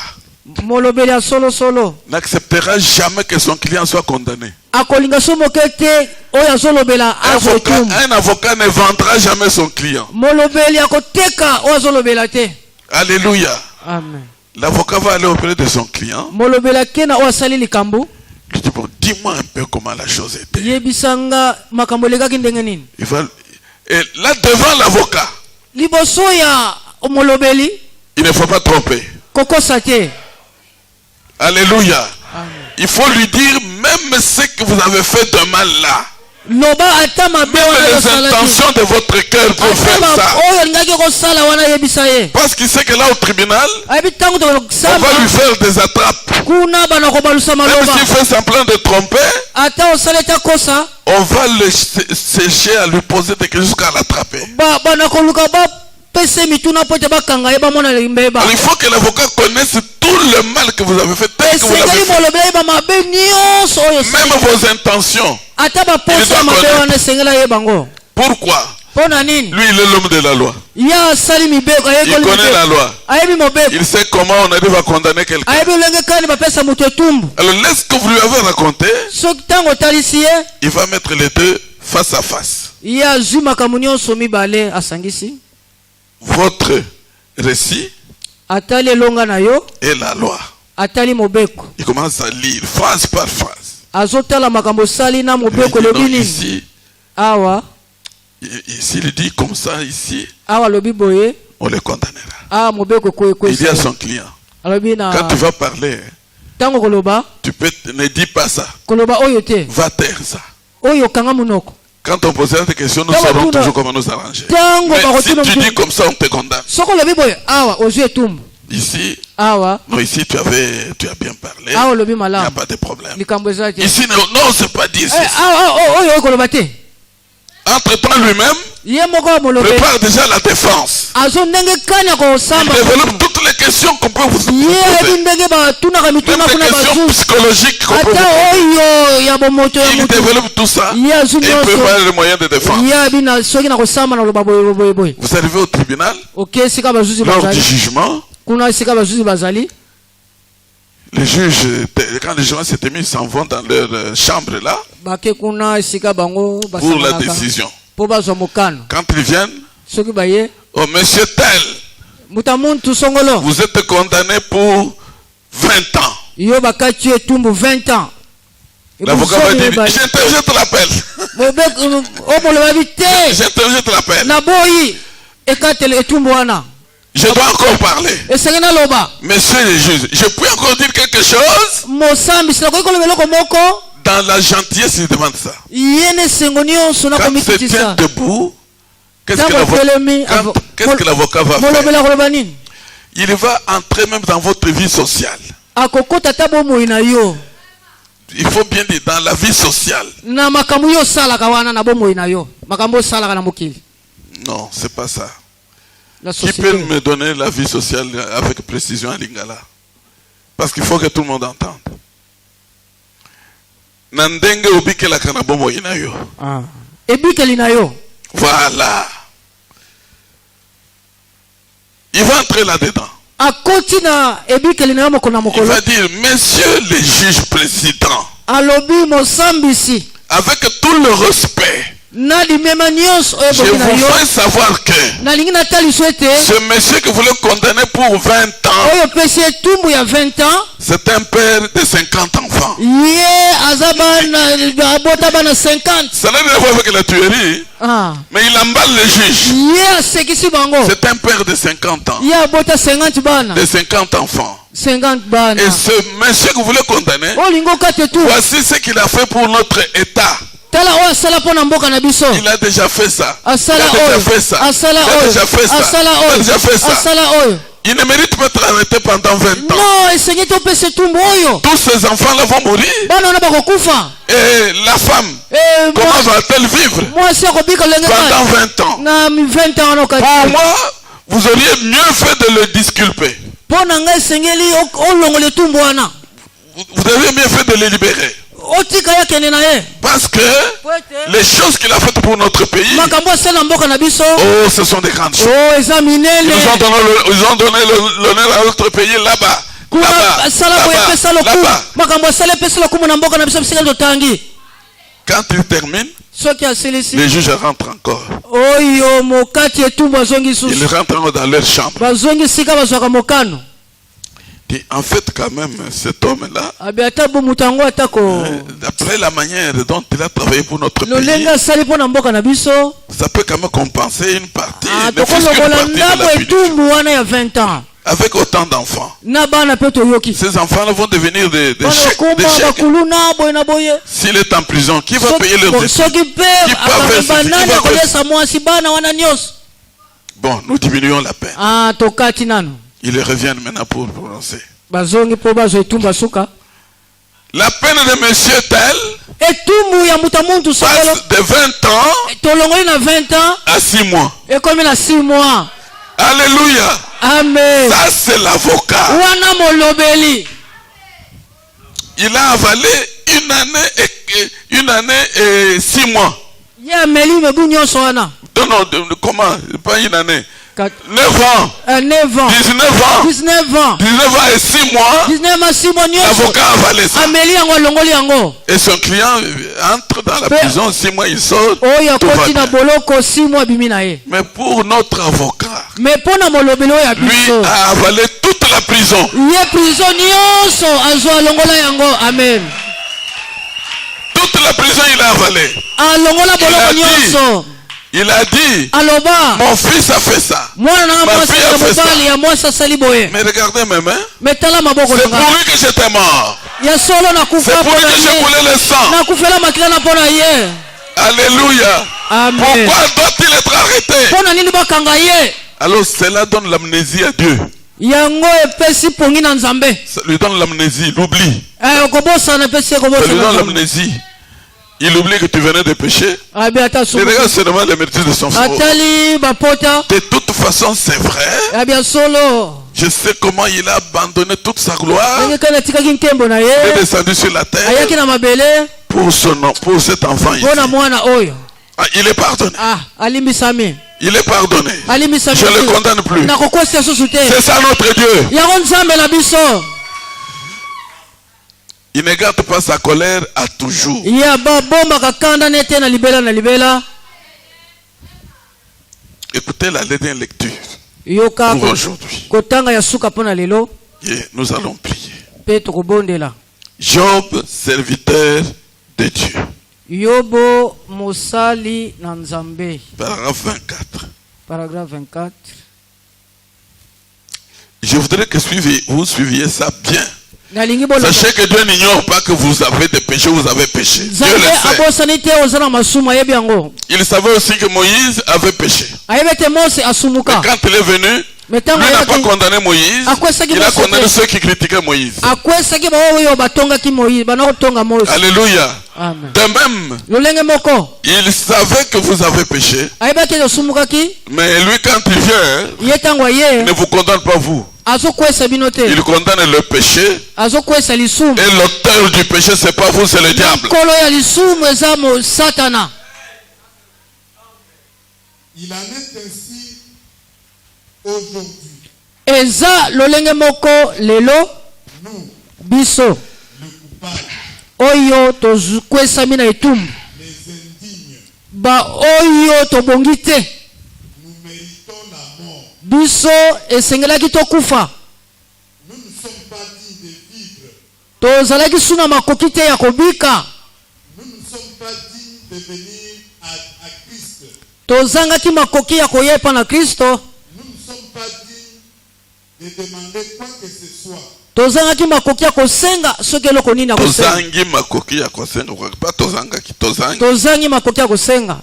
Molobeli ya solo solo. n'acceptera jamais que son client soit condamné. Akolinga so moke te oyo azolobela azotum. Un avocat ne vendra jamais son client. Molobeli akoteka oyo azolobela te. Alléluia. Amen. L'avocat va aller auprès de son client. Molobeli akena oyo asali likambo. Il dit, bon, dis-moi un peu comment la chose était. Yebisanga makambo elekaki ndenge nini. Il va, et là, devant l'avocat, Liboso ya molobeli il ne faut pas tromper. kokosa te. Alléluia. Il faut lui dire même ce que vous avez fait de mal là. Loba ata mabe Même wana les yosala te. intentions de votre cœur pour faire ça. oyo alingaki kosala wana yebisa ye. Parce qu'il sait que là au tribunal, Ayebi ntango on va tokosamba lui faire des attrapes. kuna bana kobalusa Même maloba. s'il fait semblant de tromper, Ata osala ete akosa on va le sécher à lui poser des questions jusqu'à l'attraper. bana koluka bapesa mituna po ete bakanga ye bamona mbeba. Alors il faut que l'avocat connaisse tout le mal que vous avez fait, tel que vous l'avez esengeli fait. molobeli ayeba mabe nyonso oyo Même osali. vos intentions. Ata Il baposa doit mabe connaître. wana esengeli ayeba ngo. Pourquoi? Mpo na nini? Lui, il est l'homme de la loi. Ye asali mibeko Il ayekoli connaît la mibeko. loi. Ayebi mobeko. Il sait comment on arrive à condamner quelqu'un. Ayebi olenge kani bapesa moto etumbu. Alors laisse que vous lui avez raconté, Soki ntango otalisi ye il va mettre les deux face à face. ye azwi makambo nyonso mibale asangisi. votre récit atali elonga na yo et la loi. atali mobeko Il commence à lire phrase par phrase. azotala makambo sali na Il mobeko dit, non, lobi nini ici, awa il dit comme ça, ici, awa lobi boye on les condamnera. awa mobeko Il dit à kwesa son client, alobi na quand tu vas parler, tango koloba ne dis pas ça. koloba oyo te Va taire ça. oyo kanga munoko Quand on posera des questions, nous Tango saurons tuna- toujours comment nous arranger. tango Mais si bakotuna tu mutu dis comme ça, on te condamne. soko lobi boye awa ozwi etumbu Ici, awa non, ici tu as bien parlé. awa olobi Il n'y a malamu pas de problème. likambo eza te Ici, non, c'est pas dit. awa oyo okoloba te Entre-temps, lui-même, ye moko molobeli prépare déjà la défense. azo ndenge kani ya Il kosamba développe toutes les questions qu'on peut vous ye ayebi poser. ndenge batunaka Même mituna des kuna questions bazuzi psychologiques qu'on peut vous ata poser. oyo ya bomoto ya Il motu développe tout ça et ye azwi il nyonso prépare les moyens de défense. ye abi na soki na kosamba na loba boyeboye Vous arrivez au tribunal, oke esika bazuzi lors du bazali jugement, kuna esika bazuzi bazali les juges, quand les gens s'étaient mis, ils s'en vont dans leur chambre là bake kuna esika bango pour la basanganaka décision. mpo bazwa mokano Quand ils viennent, soki baye oh monsieur tel, muta muntu songolo vous êtes condamné pour 20 ans. yo bakati yo etumbu 20 ans L'avocat va dire, je te l'appelle. omoloba bi te Je te l'appelle. naboyi ekatele etumbu wana Je dois encore parler. esenge naloba Monsieur le juge, je peux encore dire quelque chose? mosambisi nakoki koloba eloko moko Dans la gentillesse, il demande ça. ye na esengo nyonso Quand se tient nakomititisa debout, qu'est-ce Tango telemi, que l'avocat va faire? molobela koloba nini Il va entrer même dans votre vie sociale. akokota ata bomoi na yo Il faut bien dire, dans la vie sociale. na makambo yo osalaka wana na bomoi na yo makambo osalaka na mokili Non, c'est pas ça. na Qui peut société me donner la vie sociale avec précision à Lingala? Parce qu'il faut que tout le monde entende. Nandenge obikela kana bomo inayo. ebikeli na yo Voilà. Il va entrer là-dedans. akoti na ebikeli na yo mokolo na Il mokolo va dire, messieurs les juges présidents, alobi mosambisi avec tout le respect, na limema nyonso oyo je boki na vous yo fais savoir que nalingi nataliso ete ce monsieur que vous le condamnez pour 20 ans, oyo pesi etumbu ya 20 ans c'est un père de 50 enfants. ye aza bana abota bana 50 Ça n'a rien à voir avec la tuerie, mais il emballe le juge. ye asekisi bango C'est un père de 50 ans, ye abota 50 bana de 50 enfants. 50 bana Et ce monsieur que vous le condamnez, olingi okata etumbu voici ce qu'il a fait pour notre État. tala oyo asala mpo na mboka na biso Il a déjà fait ça. Il asala a déjà oyo fait ça. asala Il a oyo déjà fait ça. asala Il a oyo déjà fait ça. asala oyo Il ne mérite pas d'être arrêté pendant 20 ans. non esengi topesa etumbu oyo Tous ces enfants-là vont mourir. bana wana bakokufa Et la femme, comment va-t-elle vivre mwasi akobika lolenge pendant 20 ans? na 20 ans wana okati Pour moi, vous auriez mieux fait de le disculper. mpo na ngai esengeli olongola etumbu wana Vous avez mieux fait de le libérer. otika ye akende na ye Parce que les choses qu'il a faites pour notre pays, makambo asala na mboka na biso oh, ce sont des grandes choses. o eza minene Ils ont donné l'honneur à notre pays là-bas. kuna asala boye epesa lokumu Là-bas. makambo asala epesa lokumu na mboka na biso bisika totangi Quand il termine, soki asilisi les juges rentrent encore. oyo mokati etumbu azongi Ils susu rentrent dans leur chambre. bazongi esika bazwaka mokano Et en fait, quand même, cet homme-là, abi ata bomutu yango atako d'après la manière dont il a travaillé pour notre lolenge pays, asali mpo na mboka na biso ça peut quand même compenser une partie, ne fût-ce tokolongola qu'une partie de ndambo la punition. etumbu wana ya 20 ans Avec autant d'enfants. na bana mpe toyoki Ces enfants-là vont devenir des bana chèques. Des okoma chèques. bakulu na boye na boye S'il est en prison, qui va payer leurs études? soki mpe Qui peut akameba faire nani ceci? akoliesa mwasi bana wana nyonso Bon, nous diminuons la peine. tokati nano Ils reviennent maintenant pour prononcer. bazongi mpo bazwa etumbu asuka La peine de monsieur tel etumbu ya mutu muntu sokolo passe de 20 ans tolongoli na 20 ans à 6 mois. ekomi na 6 mois Alléluia. amen Ça, c'est l'avocat. wana molobeli Il a avalé une année et 6 mois. ye ameli mebu nyonso wana Non, comment? Pas une année. 9 ans. 9 ans 19 ans. 19 ans 19 ans et 6 mois. 19 ans 6 mois nyonso L'avocat a avalé ça. ameli yango alongoli yango Et son client entre dans la prison 6 mois, il sort. oyo Tout va akoti na bien. boloko 6 mois abimi na ye Mais pour notre avocat, mais pona molobelo ya lui biso a avalé toute la prison. ye prison nyonso azwa alongola yango. Amen. Toute la prison, il a avalé. Alongola boloko nyonso. Il a dit, Aloba mon fils a fait ça. mwana na Ma mwasi fille a ya fait ça. mobali ya mwasi asali boye. Mais regardez mes mains. Mais tala maboko C'est nanga pour lui que j'étais mort. ya solo C'est nakufa pour lui mpona que j'ai ye coulé le sang. nakufela makila na mpona ye. Alléluia. Amen. Pourquoi doit-il être arrêté? Mpona nini bakanga ye? Alors cela donne l'amnésie à Dieu. Yango epesi pongi na Nzambe. Ça lui donne l'amnésie, l'oubli. Kobosana epesi Ça lui donne kobosana. l'amnésie. Il oublie que tu venais de pécher. Abi ata Il sumu. regarde seulement les mérites de son frère. Atali bapota. De toute façon, c'est vrai. Abi solo. Je sais comment il a abandonné toute sa gloire. Ndenge kana tikaki nkembo na Il ye. est descendu sur la terre Ayaki na mabele. pour son nom, pour cet enfant ici. Mpona mwana oyo. Ah, il est pardonné. Alimbisami. Il est pardonné. Alimbisami. Je ne le condamne plus. Nakokosi susu te. C'est ça notre Dieu. Yango Nzambe na biso. Il ne garde pas sa colère à toujours. Ya ba bomba kakanda nete na libela. Écoutez la dernière lecture Yoka pour aujourd'hui. kotanga ya suka pona lelo. Et nous allons prier. Pe tokobondela. Job, serviteur de Dieu. Yobo Mosali na Nzambe. Paragraphe 24. Paragraphe 24. Je voudrais que vous suiviez ça bien. Nalingi bolo. Sachez que Dieu n'ignore pas que vous avez des péchés, vous avez péché. Dieu Nzambe le sait. abosani te ozana masuma yebi yango. Il savait aussi que Moïse avait péché. Ayebete Mose Mais asumuka. quand il est venu, Mais lui n'a pas condamné Moïse. Il a condamné ceux qui critiquaient Moïse. akwesaki baoyo batongaki Moïse banakotonga Mose. Alléluia. Amen. De même, Lolenge moko il savait que vous avez péché. ayebaki osumukaki Mais lui, quand il vient, ye tango il ye ne vous condamne pas vous. azokwesa bino te Il condamne le péché. azokwesa lisumu. Et l'auteur du péché, c'est pas vous, c'est le diable. Nkolo ya lisumu eza mo Satana. Il en est ainsi aujourd'hui. Eza lolenge moko lelo Nous, biso le coupable, oyo tokwesami na etumbu les indignes, ba oyo tobongi te nous méritons la mort. biso esengelaki tokufa. Nous ne sommes pas dignes de vivre. Tozalaki suna makoki te ya kobika. Nous ne sommes pas dignes de venir à Christ. Tozangaki makoki ya koyepa na Kristo. Nous ne sommes pas dignes de demander quoi que ce soit. Tozangaki makoki ya kosenga soki eloko nini ya kosenga. Tozangi makoki ya kosenga, pas tozangaki, tozangi. Tozangi makoki ya kosenga.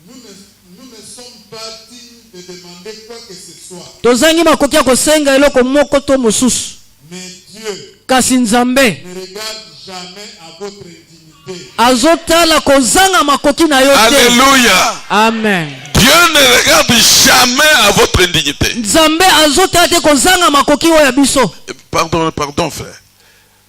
Nous ne sommes pas dignes de demander quoi que ce soit. Tozangi makoki ya kosenga eloko moko to mosusu. Mais Dieu Kasi Nzambe ne regarde jamais à votre indignité. azotala kozanga makoki na yo te. Alléluia. Amen. Dieu ne regarde jamais à votre indignité. Nzambe azotala te kozanga makoki oyo ya biso. Pardon frère.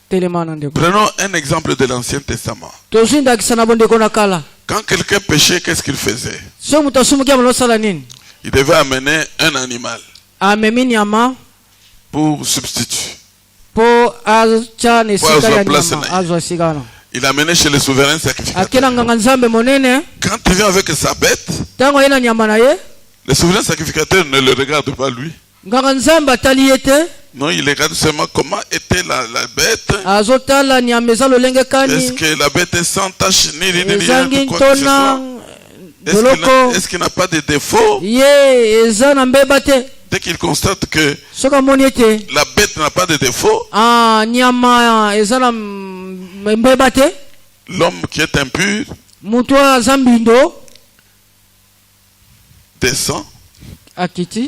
Telema na ndeko. Prenons un exemple de l'Ancien Testament. Tozwi ndakisa na bondeko na kala. Quand quelqu'un péchait, qu'est-ce qu'il faisait? So mutu asumuki amalosala nini? Il devait amener un animal Amemi nyama pour substitut. po acha na esika azwa ya place nyama. na ye. Azwa esika wana. Il a amené chez le souverain sacrificateur. Akena nganga Nzambe monene. Quand il vient avec sa bête, Tango ye na nyama na ye. le souverain sacrificateur ne le regarde pas lui. Nganga Nzambe atali ye te. Non, il regarde seulement comment était la bête. Azotala nyama eza lolenge Est-ce kani. que la bête est sans tache, ni rien, Ezangi quoi que ce ntona soit? doloko. Est-ce qu'il n'a pas de défaut? Ye eza na mbeba te. Dès qu'il constate que Soki amoni ete la bête n'a pas de défaut, nyama eza na mbeba te. l'homme qui est impur Mutu aza mbindo descend, akiti.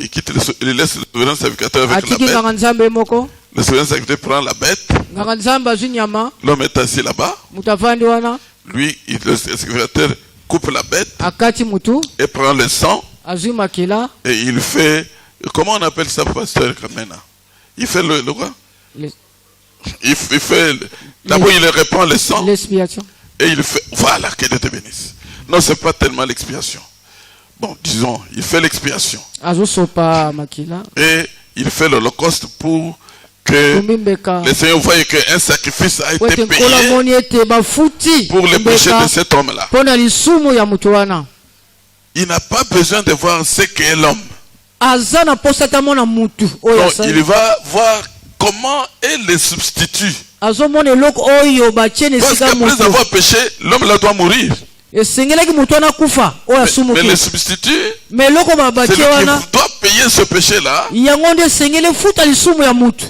il laisse le souverain sacrificateur avec la Atiki bête. nganga Nzambe moko. Le souverain sacrificateur prend la bête, Nganga Nzambe azwi nyama. l'homme est assis là-bas. Mutu avandi wana. Lui, le sacrificateur coupe la bête Akati mutu. et prend le sang Azwi makila. et il fait, comment on appelle ça, pasteur Kamena? Il fait le quoi? Il fait, d'abord il répand le sang L'expiation. et il fait, voilà, que Dieu te bénisse. Non, c'est pas tellement l'expiation. Bon, disons, il fait l'expiation Azo sopa makila. et il fait l'holocauste pour que Tumimbeka. le Seigneur voie qu'un sacrifice a été Wete nkola payé moni ete bafuti. pour les péchés de cet homme-là. Pona lisumu ya mutu wana. il n'a pas besoin de voir ce qu'est l'homme. aza na posa ta mona mutu oyo Donc, asali. il va voir comment est le substitut. azomona eloko oyo batie na Parce esika qu'après mutu avoir péché, l'homme là doit mourir. esengelaki mutu wana kufa oyo Mais asumuki le substitut, me eloko c'est babatie lui wana qui doit payer ce péché-là. yango nde esengeli futa lisumu ya mutu.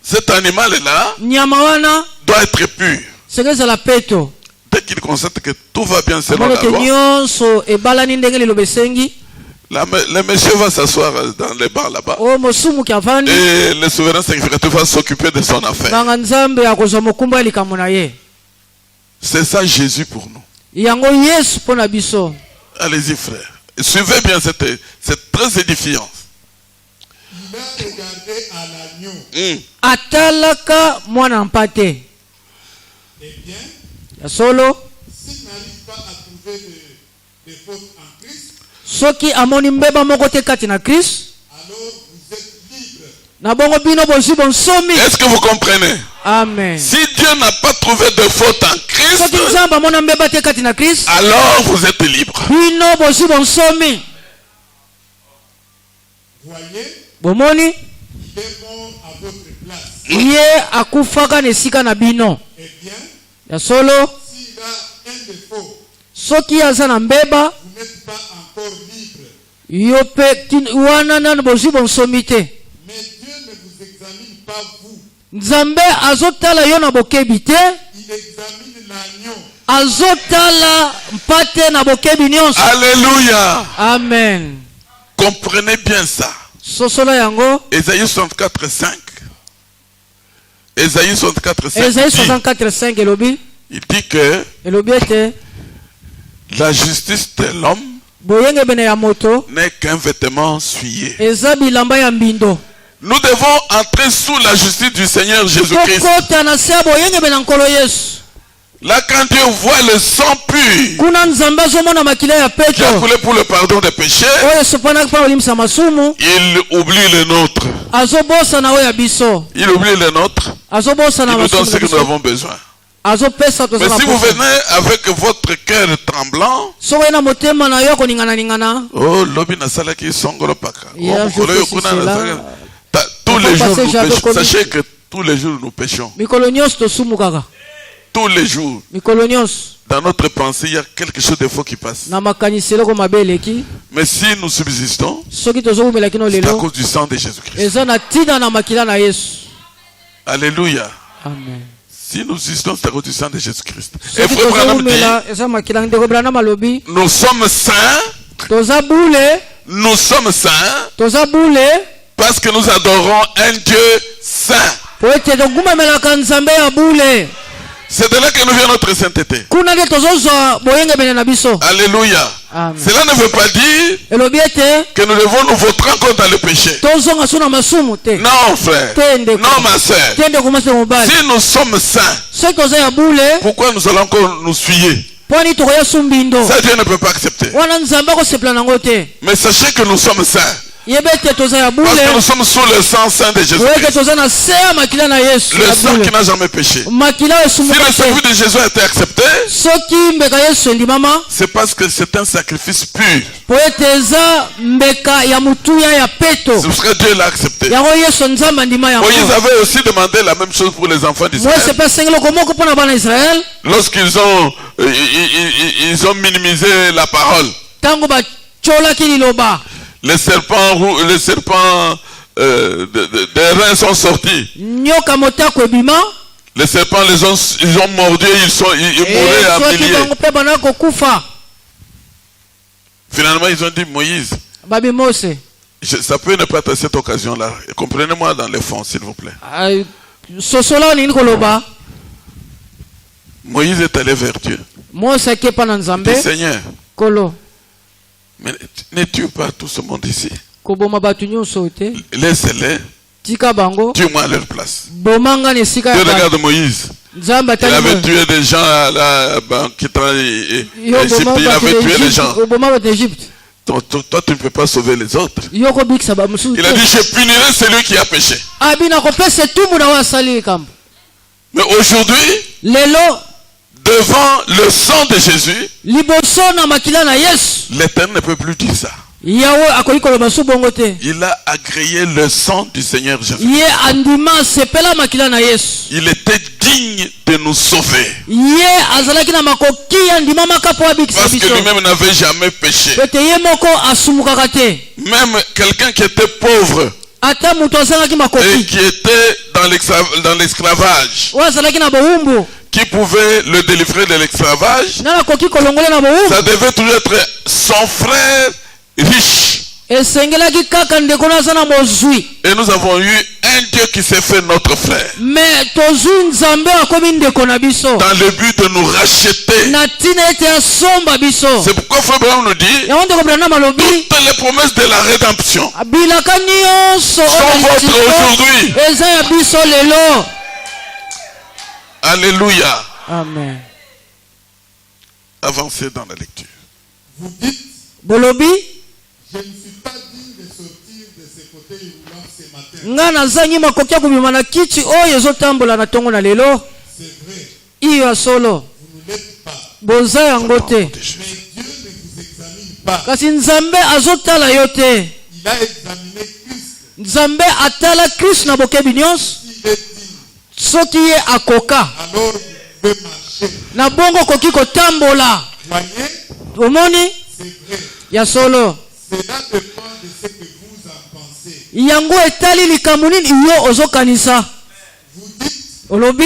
Cet animal-là nyama wana doit être pur. sengeli ezala peto Dès qu'il constate que tout va bien selon amoni la ete loi, nyonso ebalani ndenge liloba esengi le monsieur va s'asseoir dans les bars là-bas. oyo mosumuki avandi Et le souverain sacrificateur va s'occuper de son affaire. nganga nzambe akozwa mokumba ya likambo na ye. C'est ça Jésus pour nous. yango yesu mpo na biso. Allez-y frère. Suivez bien, c'est très édifiant. Il a regardé à l'agneau. atalaka mwana mpate Eh bien, ya solo s'il n'arrive pas à trouver de fautes en Christ, soki amoni mbeba moko te kati na kristo alors vous êtes libre. na bongo bino bozwi bonsomi. Est-ce que vous comprenez? amen. Si Dieu n'a pas trouvé de faute en Christ, soki nzambe amona mbeba te kati na kristo alors vous êtes libre. bino bozwi bonsomi. Voyez, bomoni il est mort à votre place. ye akufaka na esika na bino Eh bien, ya solo. s'il a un défaut, soki aza na mbeba vous n'êtes pas encore libre. yo mpe wana nano bozwi bonsomi te. Mais Dieu ne vous examine pas vous. nzambe azotala yo na bokebi te, Il examine l'agneau. azotala mpate na bokebi nyonso. Alléluia. amen. Comprenez bien ça. sosola yango. Ésaïe 64, 5. Ésaïe 64, 5. Esaïe dit, 64:5 elobi que elobi ete la justice de l'homme boyengebene ya moto n'est qu'un vêtement souillé. eza bilamba ya mbindo. Nous devons entrer sous la justice du Seigneur Jésus-Christ. tokota na se ya boyengebene ya nkolo yesu. Là, quand Dieu voit le sang pur kuna nzambe azomona makila ya qui a peto coulé pour le pardon des péchés, oyo esopanaki mpa kolimisa masumu, il oublie le nôtre. azobosana oyo ya biso, Il oublie le nôtre. azobosana Il nous donne masumu ce na que nous biso, avons besoin. azopesa toza Mais na si vous posa. venez avec votre cœur tremblant, soki oye na motema na yo koningana-ningana, oh, lobi nasalaki songolo paka. Yeah, Oh, je mokolo yo fais kuna ceci, nasalaki. là. Tous les jours, passer, nous j'avais péchons. commis. Sachez que tous les jours, nous péchons. mikolo nyonso tosumukaka, Tous les jours, mikolo nyonso dans notre pensée, il y a quelque chose de faux qui passe. na makanisi eloko mabe eleki. Mais si nous subsistons, soki tozokumelaki no c'est à lelo cause du sang de Jésus-Christ. eza na ntina na makila na yesu. Alléluia. amen. Si nous subsistons, c'est à cause du sang de Jésus-Christ. Et soki frère Branham dit, tozokumela eza makila. ndeko Branham alobi nous sommes saints, toza bule, nous sommes saints toza bule parce que nous adorons un Dieu saint. po ete togumamelaka nzambe ya bule. C'est de là que nous vient notre sainteté. kuna nde tozozwa boyengebene na biso. Alléluia. Amen. Cela ne veut pas dire elobi ete que nous devons nous voter contre le péché. tozonga so na masumu te. Non, frère. te ndeko, Non, ma soeur. te ndeko mwasi mobali. Si nous sommes saints, soki toza ya bule pourquoi nous allons encore nous souiller? mpo nini tokoya su mbindo Ça, Dieu ne peut pas accepter. wana nzambe akosepela nango te. Mais sachez que nous sommes saints. yebe ete toza ya bule Parce que nous sommes sous le sang saint de oyo ete Jésus-Christ. toza na se ya makila na yesu Le ya sang bule. qui n'a jamais péché. makila oyo Si esumuka le te. sacrifice de Jésus a été accepté, soki mbeka yesu endimama c'est parce que c'est un sacrifice pur. po ete eza mbeka ya mutuya ya peto. C'est parce que Dieu l'a accepté. yango yesu nzambe andima yango. Moïse avait aussi demandé la même chose pour les enfants moise d'Israël. epe asengeli eloko moko mpo na bana israele Lorsqu'ils ont minimisé la parole. ntango batiolaki liloba. Les serpents des reins sont sortis. nyoka motako ebima. Les serpents ils ont mordu, ils mouraient à soki milliers. bango mpe bana kokufa. Finalement, ils ont dit, Moïse, babi mose ça peut ne pas être à cette occasion-là. Comprenez-moi dans le fond, s'il vous plaît. sosola oyo nini koloba. Moïse est allé vers Dieu. mose akepa na Il nzambe dit, Seigneur, kolo mais ne tue pas tout ce monde ici. koboma bato nyonso te. Laisse-les, tika bango tue-moi à leur place. bomanga na esika Dieu ya bato. regarde Moïse. nzambe Il atali avait Moïse. tué des gens qui travaillaient Yo à Égypte. oboma Il bato avait na tué les Égypte, gens. oboma bato na Égypte. Toi, tu ne peux pas sauver les autres. yo kobikisa bamosusu Il a dit, je punirai celui qui a péché. abina kopesa etumbu na oyo asali likambo. Mais aujourd'hui, lelo devant le sang de Jésus, liboso na makila na Yesu, l'Éternel ne peut plus dire ça. Yahweh akoki koloba su bongo te. Il a agréé le sang du Seigneur Jésus. Ye andima sepela makila na Yesu. Il était digne de nous sauver. Ye azalaki na makoki ya ndima makapo abikisa Parce que biso. lui-même n'avait jamais péché. Pete ye moko asumukaka te. Même quelqu'un qui était pauvre Ata mutu azalaki et makoki. qui était dans l'esclavage, Oyo azalaki na bowumbu. qui pouvait le délivrer de l'esclavage, Na nakoki kolongola na bowumbu. ça devait toujours être son frère riche. Esengelaki kaka ndeko na aza na mozwi. Et nous avons eu un Dieu qui s'est fait notre frère. Mais tozwi nzambe akomi ndeko na biso. Dans le but de nous racheter. Na tina ete asomba biso. C'est pourquoi Frère Branham nous dit, Yango ndeko Branham alobi. toutes les promesses de la rédemption Bilaka nyonso sont votre aujourd'hui. eza ya biso lelo. Alléluia. Amen. Avancez dans la lecture. Vous dites, Bolobi, je ne suis pas digne de sortir de ce côté roulant ce matin. nga nazangi makoki ya kobima na kiti oyo ezotambola na ntongo na lelo. C'est vrai, Iyo ya solo. vous ne l'êtes pas. Boza yango te. Mais Dieu ne vous examine pas. Kasi nzambe azotala yo te. Il a examiné Christ. Nzambe atala Kristo na bokebi nyonso. S'il est digne, Soki ye akoka. alors vous pouvez marcher. Na bongo koki kotambola. Voyez, Omoni c'est vrai. ya solo. Cela dépend de ce que vous en pensez. Yango etali likambo nini yo ozokanisa. Vous dites, Olobi,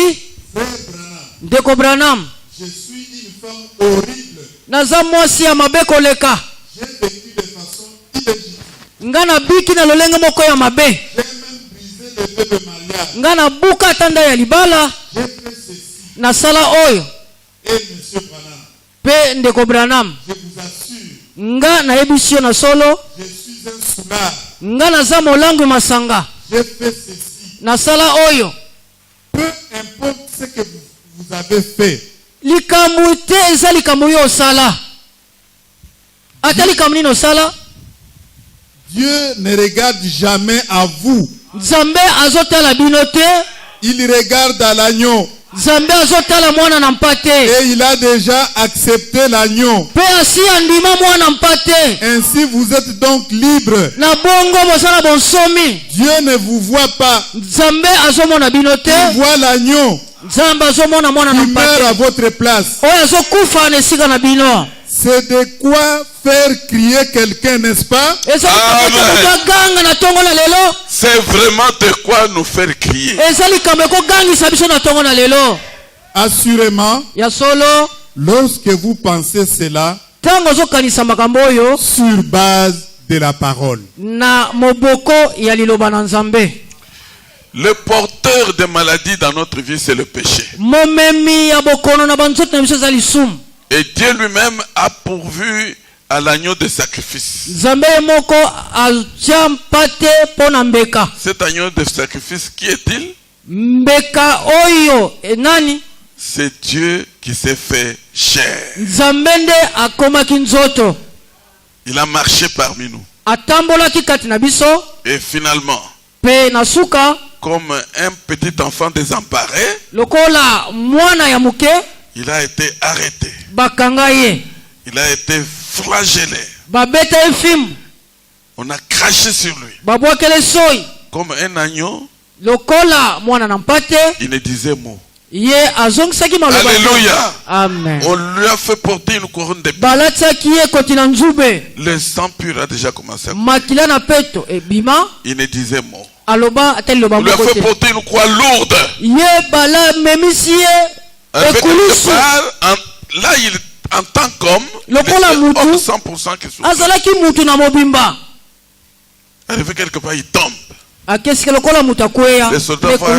frère Branham, ndeko Branham, je suis une femme horrible. naza mwasi ya mabe koleka. J'ai vécu de façon illégitime. Nga na biki na lolenge moko ya mabe. J'ai même brisé le vœu de mariage. Nga na buka tanda ya libala. J'ai fait ceci. Na sala oyo. Et monsieur Branham, Pe ndeko Branham. je vous assure, Nga na yebisi yo na solo. je suis un soulard. Nga naza molangu masanga. J'ai fait ceci. Na sala oyo. Peu importe ce que vous avez fait, Likambo te eza likambo yo osala. Ata likambo nini osala. Dieu ne regarde jamais à vous. Nzambe azotala bino te. Il regarde à l'agneau. Nzambe azotala mwana na mpate. Et il a déjà accepté l'agneau. Pe asi andima mwana mpate. Ainsi vous êtes donc libre. Na bongo bosala bonsomi. Dieu ne vous voit pas. Nzambe azomona bino te. Il voit l'agneau Nzambe azomona mwana na qui meurt à mpate. votre place. Oyo azokufa na esika na bino. C'est de quoi faire crier quelqu'un, n'est-ce pas? Eza likambo ekoganga na ntongo na lelo. C'est vraiment de quoi nous faire crier. Eza likambo ekogangisa biso na ntongo na lelo. Assurément, Ya solo. lorsque vous pensez cela Ntango ozokanisa makambo oyo. sur base de la parole. Na moboko ya liloba na Nzambe. Le porteur de maladies dans notre vie, c'est le péché. Momemi ya bokono na banzoto na biso eza lisumu. Et Dieu lui-même a pourvu à l'agneau de sacrifice. Nzambe moko atia mpate mpo na mbeka. Cet agneau de sacrifice, qui est-il? Mbeka oyo nani? C'est Dieu qui s'est fait chair. Nzambe nde akomaki nzoto. Il a marché parmi nous. Atambolaki kati na biso. Et finalement, Pe na suka. comme un petit enfant désemparé, Lokola mwana ya muke. il a été arrêté. Bakanga ye. Il a été flagellé. Babeta efim. On a craché sur lui. Babwakele soi. Comme un agneau, Lokola mwana na mpate. il ne disait mot. Ye azongisaki maloba. Alléluia. Amen. On lui a fait porter une couronne d'épines. Balatiaki ye koti na nzube. Le sang pur a déjà commencé à couler. Makila na peto ebima. Il ne disait mot. Aloba atali loba On lui a moko fait te. porter une croix lourde. Ye bala memisi ye. Avec Ekulusu. là, il entend comme Le kola mutu. homme 100% qui souffre. Azalaki mutu na mobimba. Arrivé quelque part, il tombe. Akesika lokola mutu akweya. Les soldats voient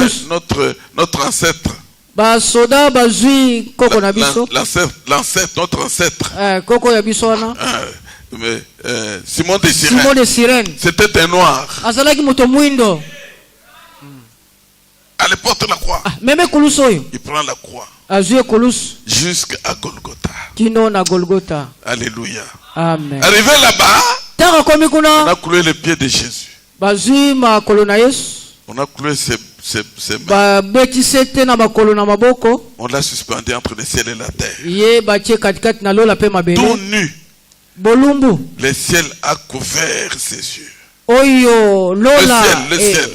notre ancêtre. Ba soda bazwi koko na biso. L'ancêtre, notre ancêtre. Koko ya biso wana. Simon de Simon Cyrène. de Cyrène. C'était un noir. Azalaki mutu mwindo. Allez, porte la croix. Meme kulusu oyo. Il prend la croix Azwi kulusu. jusqu'à Golgotha. Kino na Golgotha. Alléluia. Amen. Arrivé là-bas, Tanga komi on kuna. a coulé les pieds de Jésus. Bazwi makolo na Yesu. On a coulé babetise te na bakolo na maboko On l'a suspendu entre le ciel et la terre. ye batie katikati na lola mpe mabele Tout nu. bolumbu Le ciel a couvert ses yeux. oyo lola Le ciel.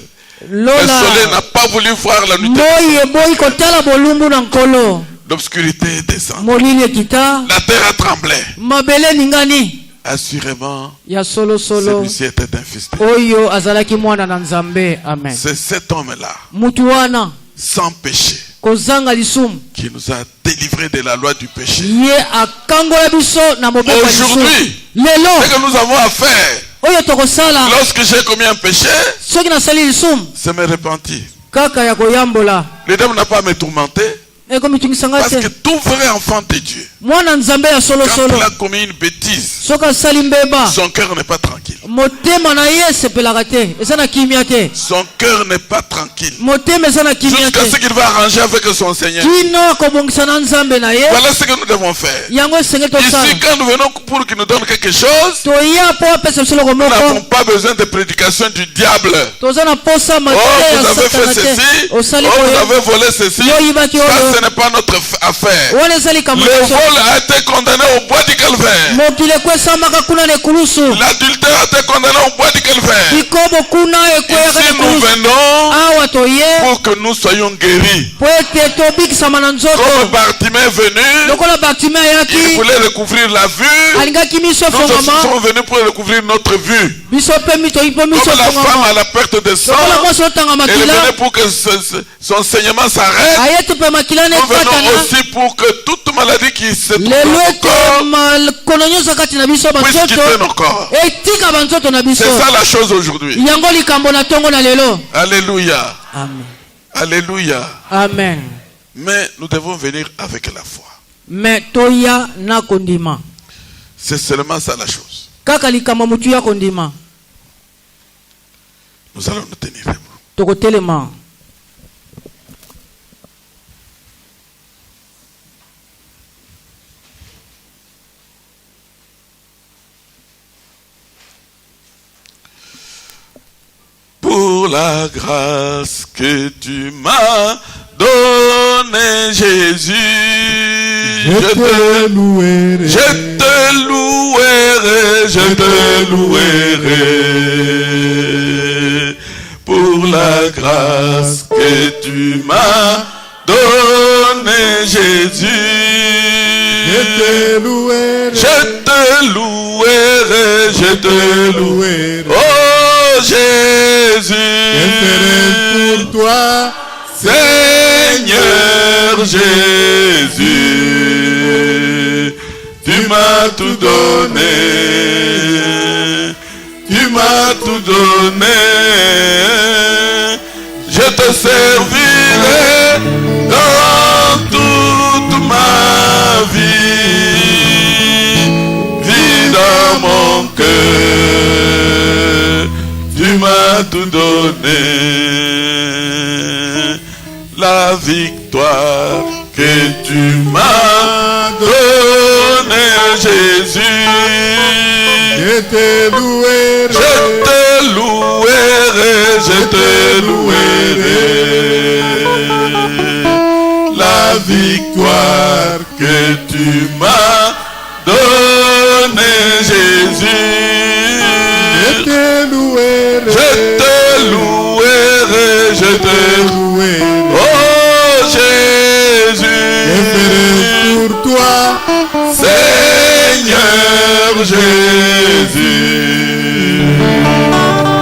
Le lola soleil n'a pas voulu voir la nuit. moi eboyi kotala bolumbu na nkolo L'obscurité est descendue. molili ekita La terre a tremblé. mabele ningani Assurément, ya solosolo celui-ci était un fils de Dieu. oyo azalaki mwana na nzambe amen C'est cet homme-là, mutu wana sans péché, kozanga lisumu qui nous a délivrés de la loi du péché. ye akangola biso na mobeko ya lisumu Aujourd'hui, lelo ce que nous avons à faire, oyo tokosala lorsque j'ai commis un péché, soki nasali lisumu c'est me repentir. kaka ya koyambola Le diable n'a pas à me tourmenter, ekomitungisanga parce que te tout vrai enfant de Dieu, mwana nzambe ya quand solosolo il a commis une bêtise, soki asali mbeba son cœur n'est pas tranquille. motema na ye esepelaka te eza na kimia te Son cœur n'est pas tranquille. motema eza na kimia Jusqu'à ce te qu'il va arranger avec son Seigneur. kino akobongisa na nzambe na ye Voilà ce que nous devons faire. yango esenge tosala Ici, quand nous venons pour qu'il nous donne quelque chose, toya mpo apesa biso eloko nous n'avons moko pas besoin de prédication du diable. toza na posa Oh, mateya vous ya avez satana fait te ceci. Oh, osali vous boye avez volé ceci. yo oyibaki Ça, oyo ce n'est pas notre affaire. wana eza likambo Le na biso vol a été condamné au bois du calvaire. mokili ekwesambaka kuna na ekulusu L'adultère a été condamné au bois du calvaire. likobo kuna ekweyaka na Ici, nous ekulusu venons awa toye pour que nous soyons guéris. po ete tobikisama na Comme nzoto Bartimée est venu, lokola bartime il ayaki voulait recouvrir la vue. alingaki miso Nous aussi efongama sommes venus pour recouvrir notre vue. biso mpe mitoyi mpo miso Comme la femme efongama à la perte de sang, lokola mwasi otanga elle est makila venue pour que son saignement s'arrête. ayeti mpe makila Nous venons nekatana aussi pour que toute maladie qui se trouve dans lelo nos ete corps makono nyonso kati na biso puisse quitter banzoto nos corps. etika banzoto na biso C'est ça la chose aujourd'hui. yango likambo na ntongo na lelo Alléluia. amen Alléluia. amen Mais nous devons venir avec la foi. me toya na kondima C'est seulement ça la chose. kaka likambo motu ya kondima Nous allons nous tenir debout. tokotelema Pour la grâce que tu m'as donnée, Jésus, je te louerai, je te louerai, je te louerai. Pour la grâce que tu m'as donnée, Jésus, Je te louerai, je te louerai, je te louerai. louerai. Oh Jésus, Que ferai pour toi, Seigneur Jésus, tu m'as tout donné, tu m'as tout donné, je te servirai dans toute ma vie, vie dans mon cœur, tu m'as tout donné. La victoire que tu m'as donnée, Jésus, je te louerai, je te louerai, je te louerai. La victoire que tu m'as donnée, Jésus, je te louerai, je te louerai, je te louerai. louerai. Oh Jésus, Que ferai pour toi, Seigneur Jésus,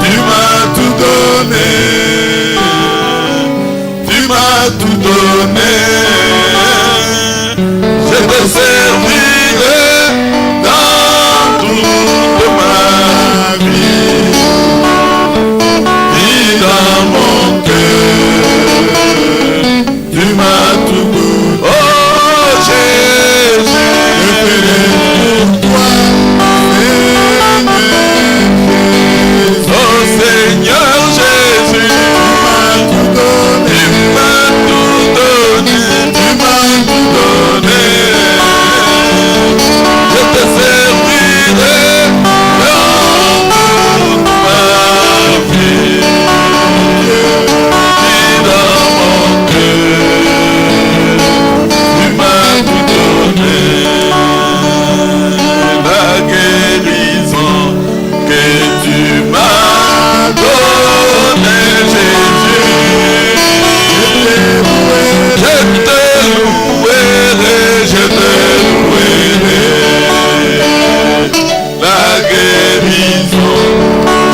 tu m'as tout donné, tu m'as tout donné, je te servirai dans toute ma vie, vie dans mon cœur, tu m'as tout donné. Oh Jésus, que ferai pour toi, Seigneur guérison.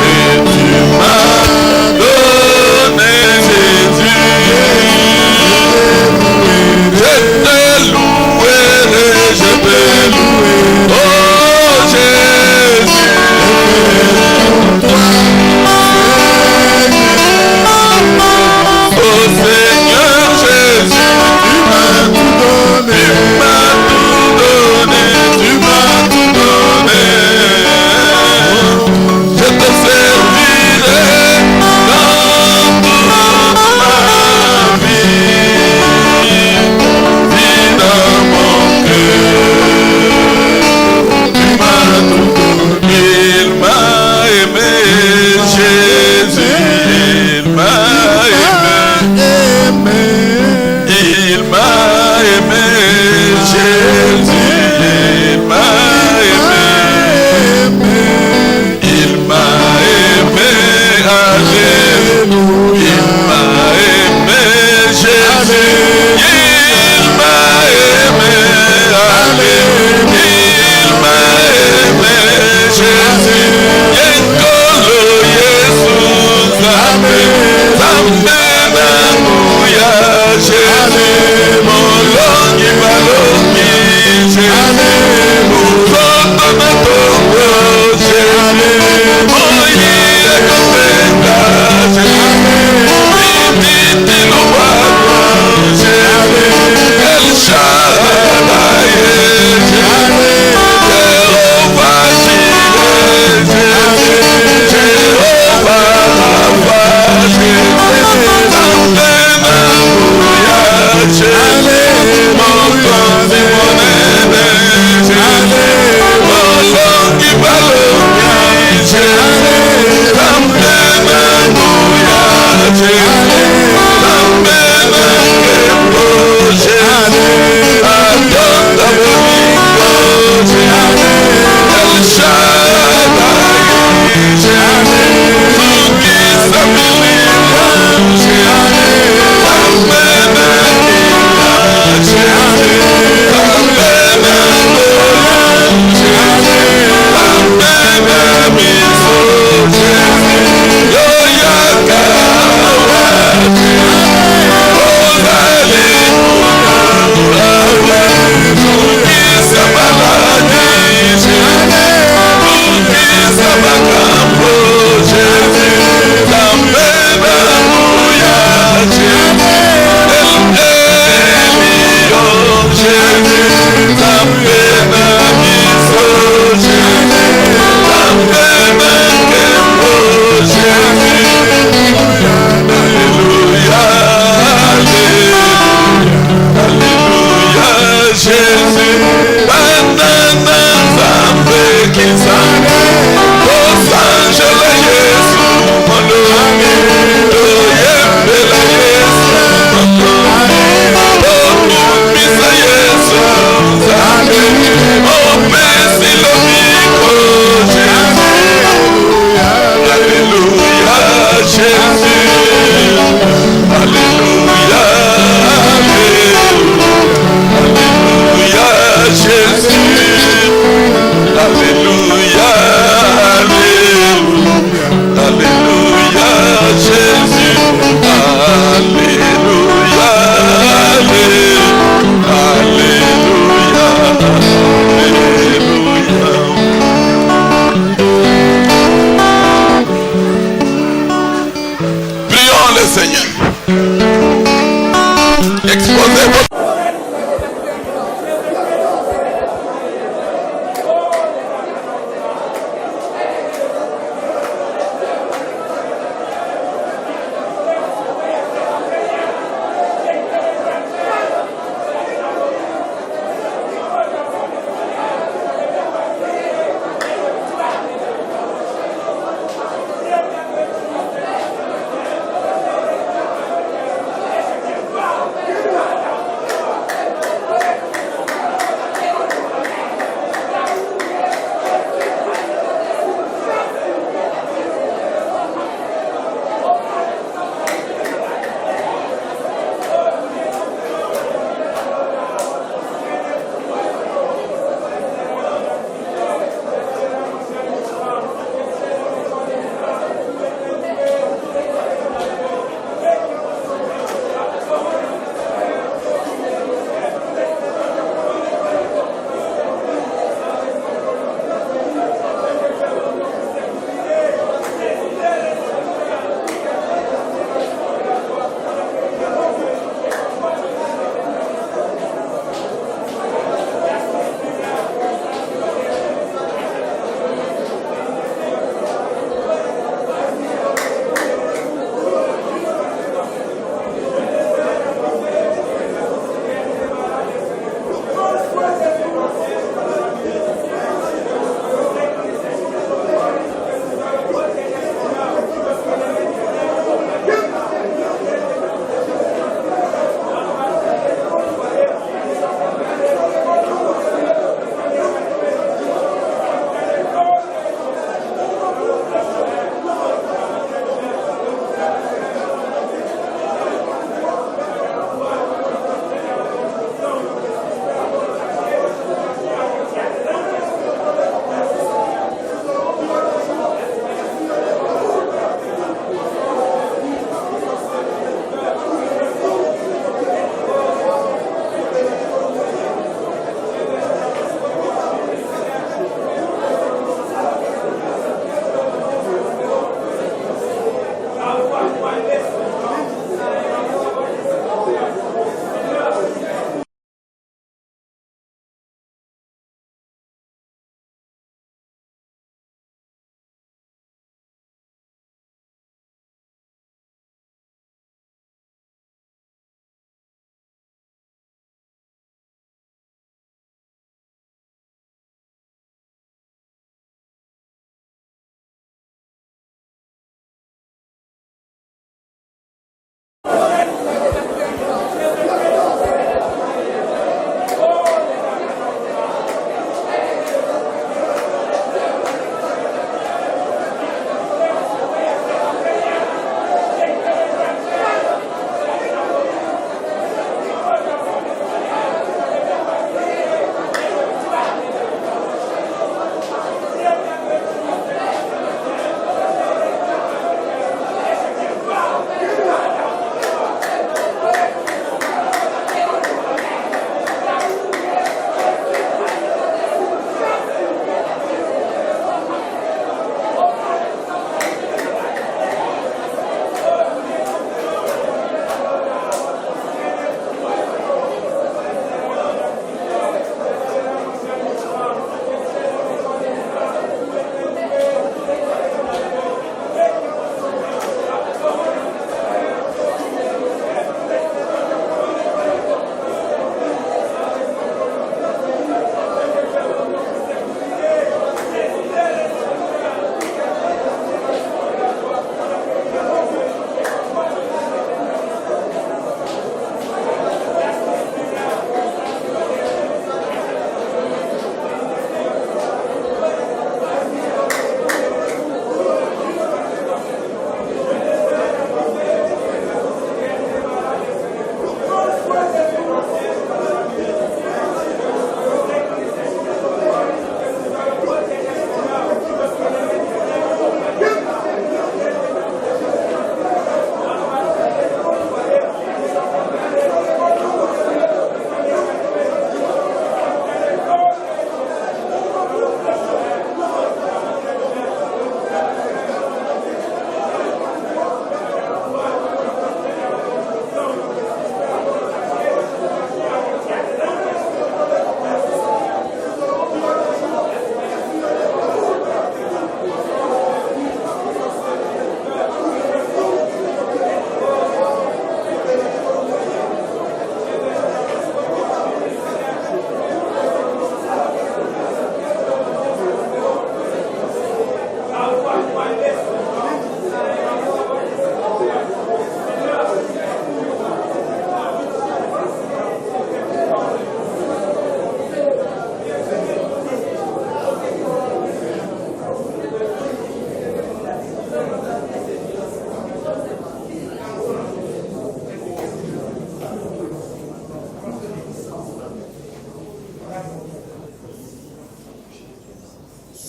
Et tu m'as donné Jésus. Je te louerai, je te louerai. Oh Jésus. Oh Seigneur Jésus, tu m'as tout donné, tu m'as tout donné. Je te servirai dans toute ma vie, dans mon cœur. Tu m'as tout donné, il m'a aimé, Jésus, il m'a aimé. Il m'a aimé, Jésus, il m'a aimé. Il m'a aimé, alléluia. Il m'a aimé, Jésus, il m'a aimé, alléluia. Il m'a aimé, Jésus, Yekolo Yesus, amen, amen, alléluia. Molongi balongi, Mozoto na tongo, Moyi ekopenga, Titi lubako, El Shaddai, Jehovah Jireh, Jehovah Rapha,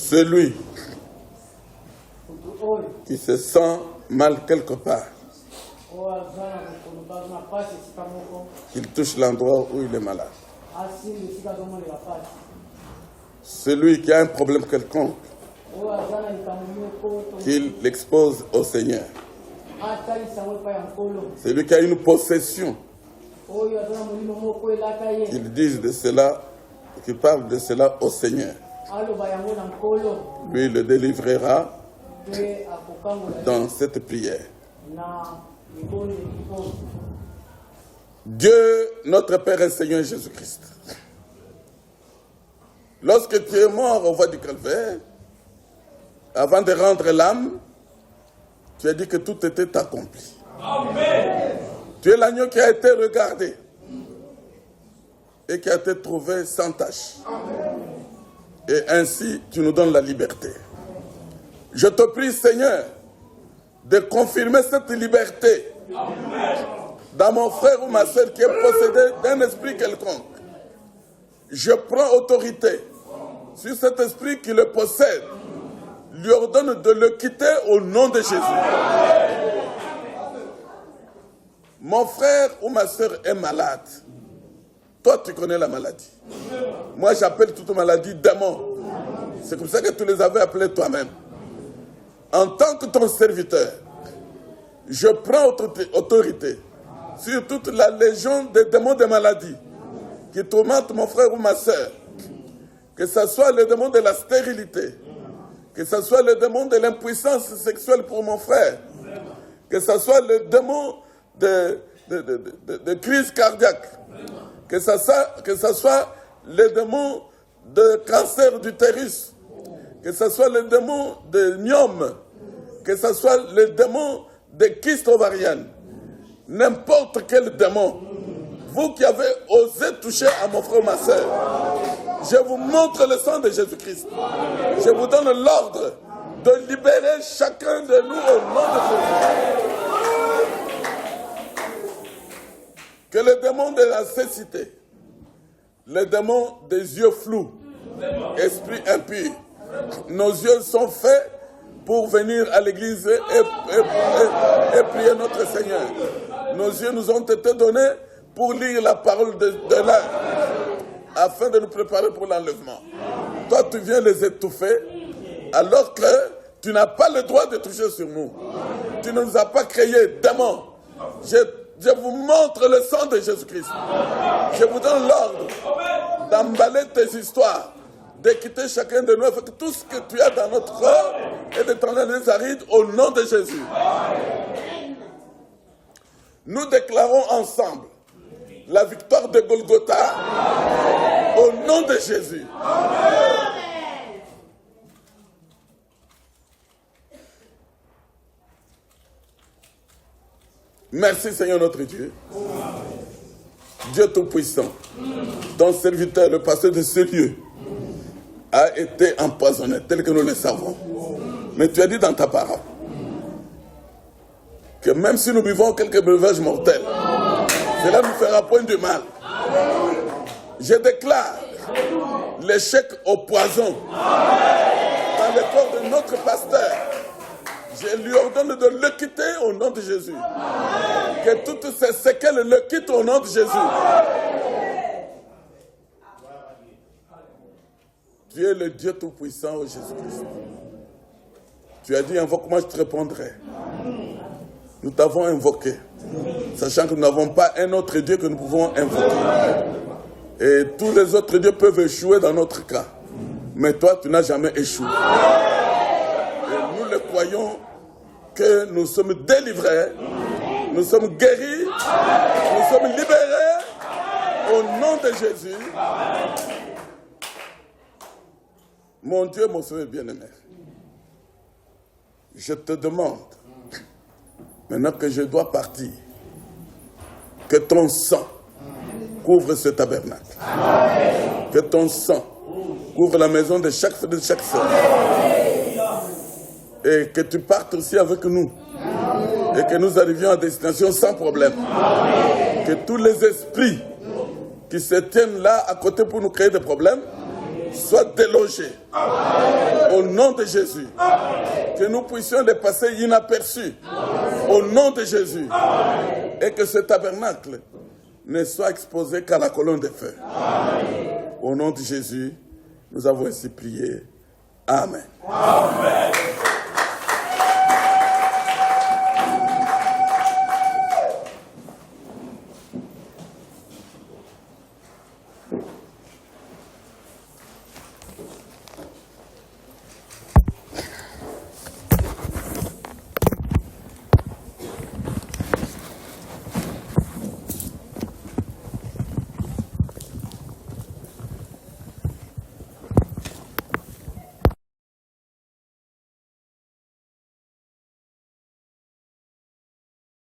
Celui qui se sent mal quelque part, qu'il touche l'endroit où il est malade. Celui qui a un problème quelconque, qu'il l'expose au Seigneur. Celui qui a une possession, qu'il dise de cela, qu'il parle de cela au Seigneur. Lui le délivrera dans cette prière. Dieu, notre Père et Seigneur Jésus-Christ, lorsque tu es mort au voie du calvaire, avant de rendre l'âme, tu as dit que tout était accompli. Amen. Tu es l'agneau qui a été regardé et qui a été trouvé sans tache. Amen. Et ainsi, tu nous donnes la liberté. Je te prie, Seigneur, de confirmer cette liberté. Amen. Dans mon frère ou ma soeur qui est possédé d'un esprit quelconque. Je prends autorité sur cet esprit qui le possède. Lui ordonne de le quitter au nom de Jésus. Amen. Mon frère ou ma soeur est malade. Toi, tu connais la maladie. Moi, j'appelle toute maladie démon. C'est comme ça que tu les avais appelés toi-même. En tant que ton serviteur, je prends autorité sur toute la légion des démons de maladie qui tourmentent mon frère ou ma soeur. Que ce soit le démon de la stérilité, que ce soit le démon de l'impuissance sexuelle pour mon frère, que ce soit le démon de crise cardiaque, que ce soit le démon de cancer d'utérus, que ce soit le démon de myome, que ce soit le démon de kyste ovarienne, n'importe quel démon, vous qui avez osé toucher à mon frère ou ma soeur, je vous montre le sang de Jésus-Christ. Je vous donne l'ordre de libérer chacun de nous au nom de Jésus. Que le démon de la cécité, le démon des yeux flous, esprit impur, nos yeux sont faits pour venir à l'église et prier notre Seigneur. Nos yeux nous ont été donnés pour lire la parole de l'un, afin de nous préparer pour l'enlèvement. Toi, tu viens les étouffer, alors que tu n'as pas le droit de toucher sur nous. Tu ne nous as pas créés démons. Je vous montre le sang de Jésus-Christ. Je vous donne l'ordre d'emballer tes histoires, de quitter chacun de nous, avec tout ce que tu as dans notre corps et de t'en aller les arides au nom de Jésus. Nous déclarons ensemble la victoire de Golgotha au nom de Jésus. Merci Seigneur notre Dieu. Dieu Tout-Puissant, ton serviteur, le pasteur de ce lieu, a été empoisonné, tel que nous le savons. Mais tu as dit dans ta parole que même si nous buvons quelques breuvages mortels, cela ne nous fera point de mal. Je déclare l'échec au poison dans le corps de notre pasteur. Je lui ordonne de le quitter au nom de Jésus. Que toutes ces séquelles le quittent au nom de Jésus. Tu es le Dieu Tout-Puissant, ô Jésus-Christ. Tu as dit, invoque-moi, je te répondrai. Nous t'avons invoqué, sachant que nous n'avons pas un autre Dieu que nous pouvons invoquer. Et tous les autres dieux peuvent échouer dans notre cas. Mais toi, tu n'as jamais échoué. Et nous le croyons que nous sommes délivrés, nous sommes guéris, nous sommes libérés au nom de Jésus. Mon Dieu, mon Seigneur bien-aimé, je te demande, maintenant que je dois partir, que ton sang couvre ce tabernacle. Amen. Que ton sang couvre la maison de chaque frère, de chaque soeur. Et que tu partes aussi avec nous. Amen. Et que nous arrivions à destination sans problème. Amen. Que tous les esprits qui se tiennent là à côté pour nous créer des problèmes soient délogés. Amen. Au nom de Jésus. Amen. Que nous puissions les passer inaperçus. Amen. Au nom de Jésus. Amen. Et que ce tabernacle ne soit exposé qu'à la colonne de feu. Amen. Au nom de Jésus, nous avons ainsi prié. Amen. Amen.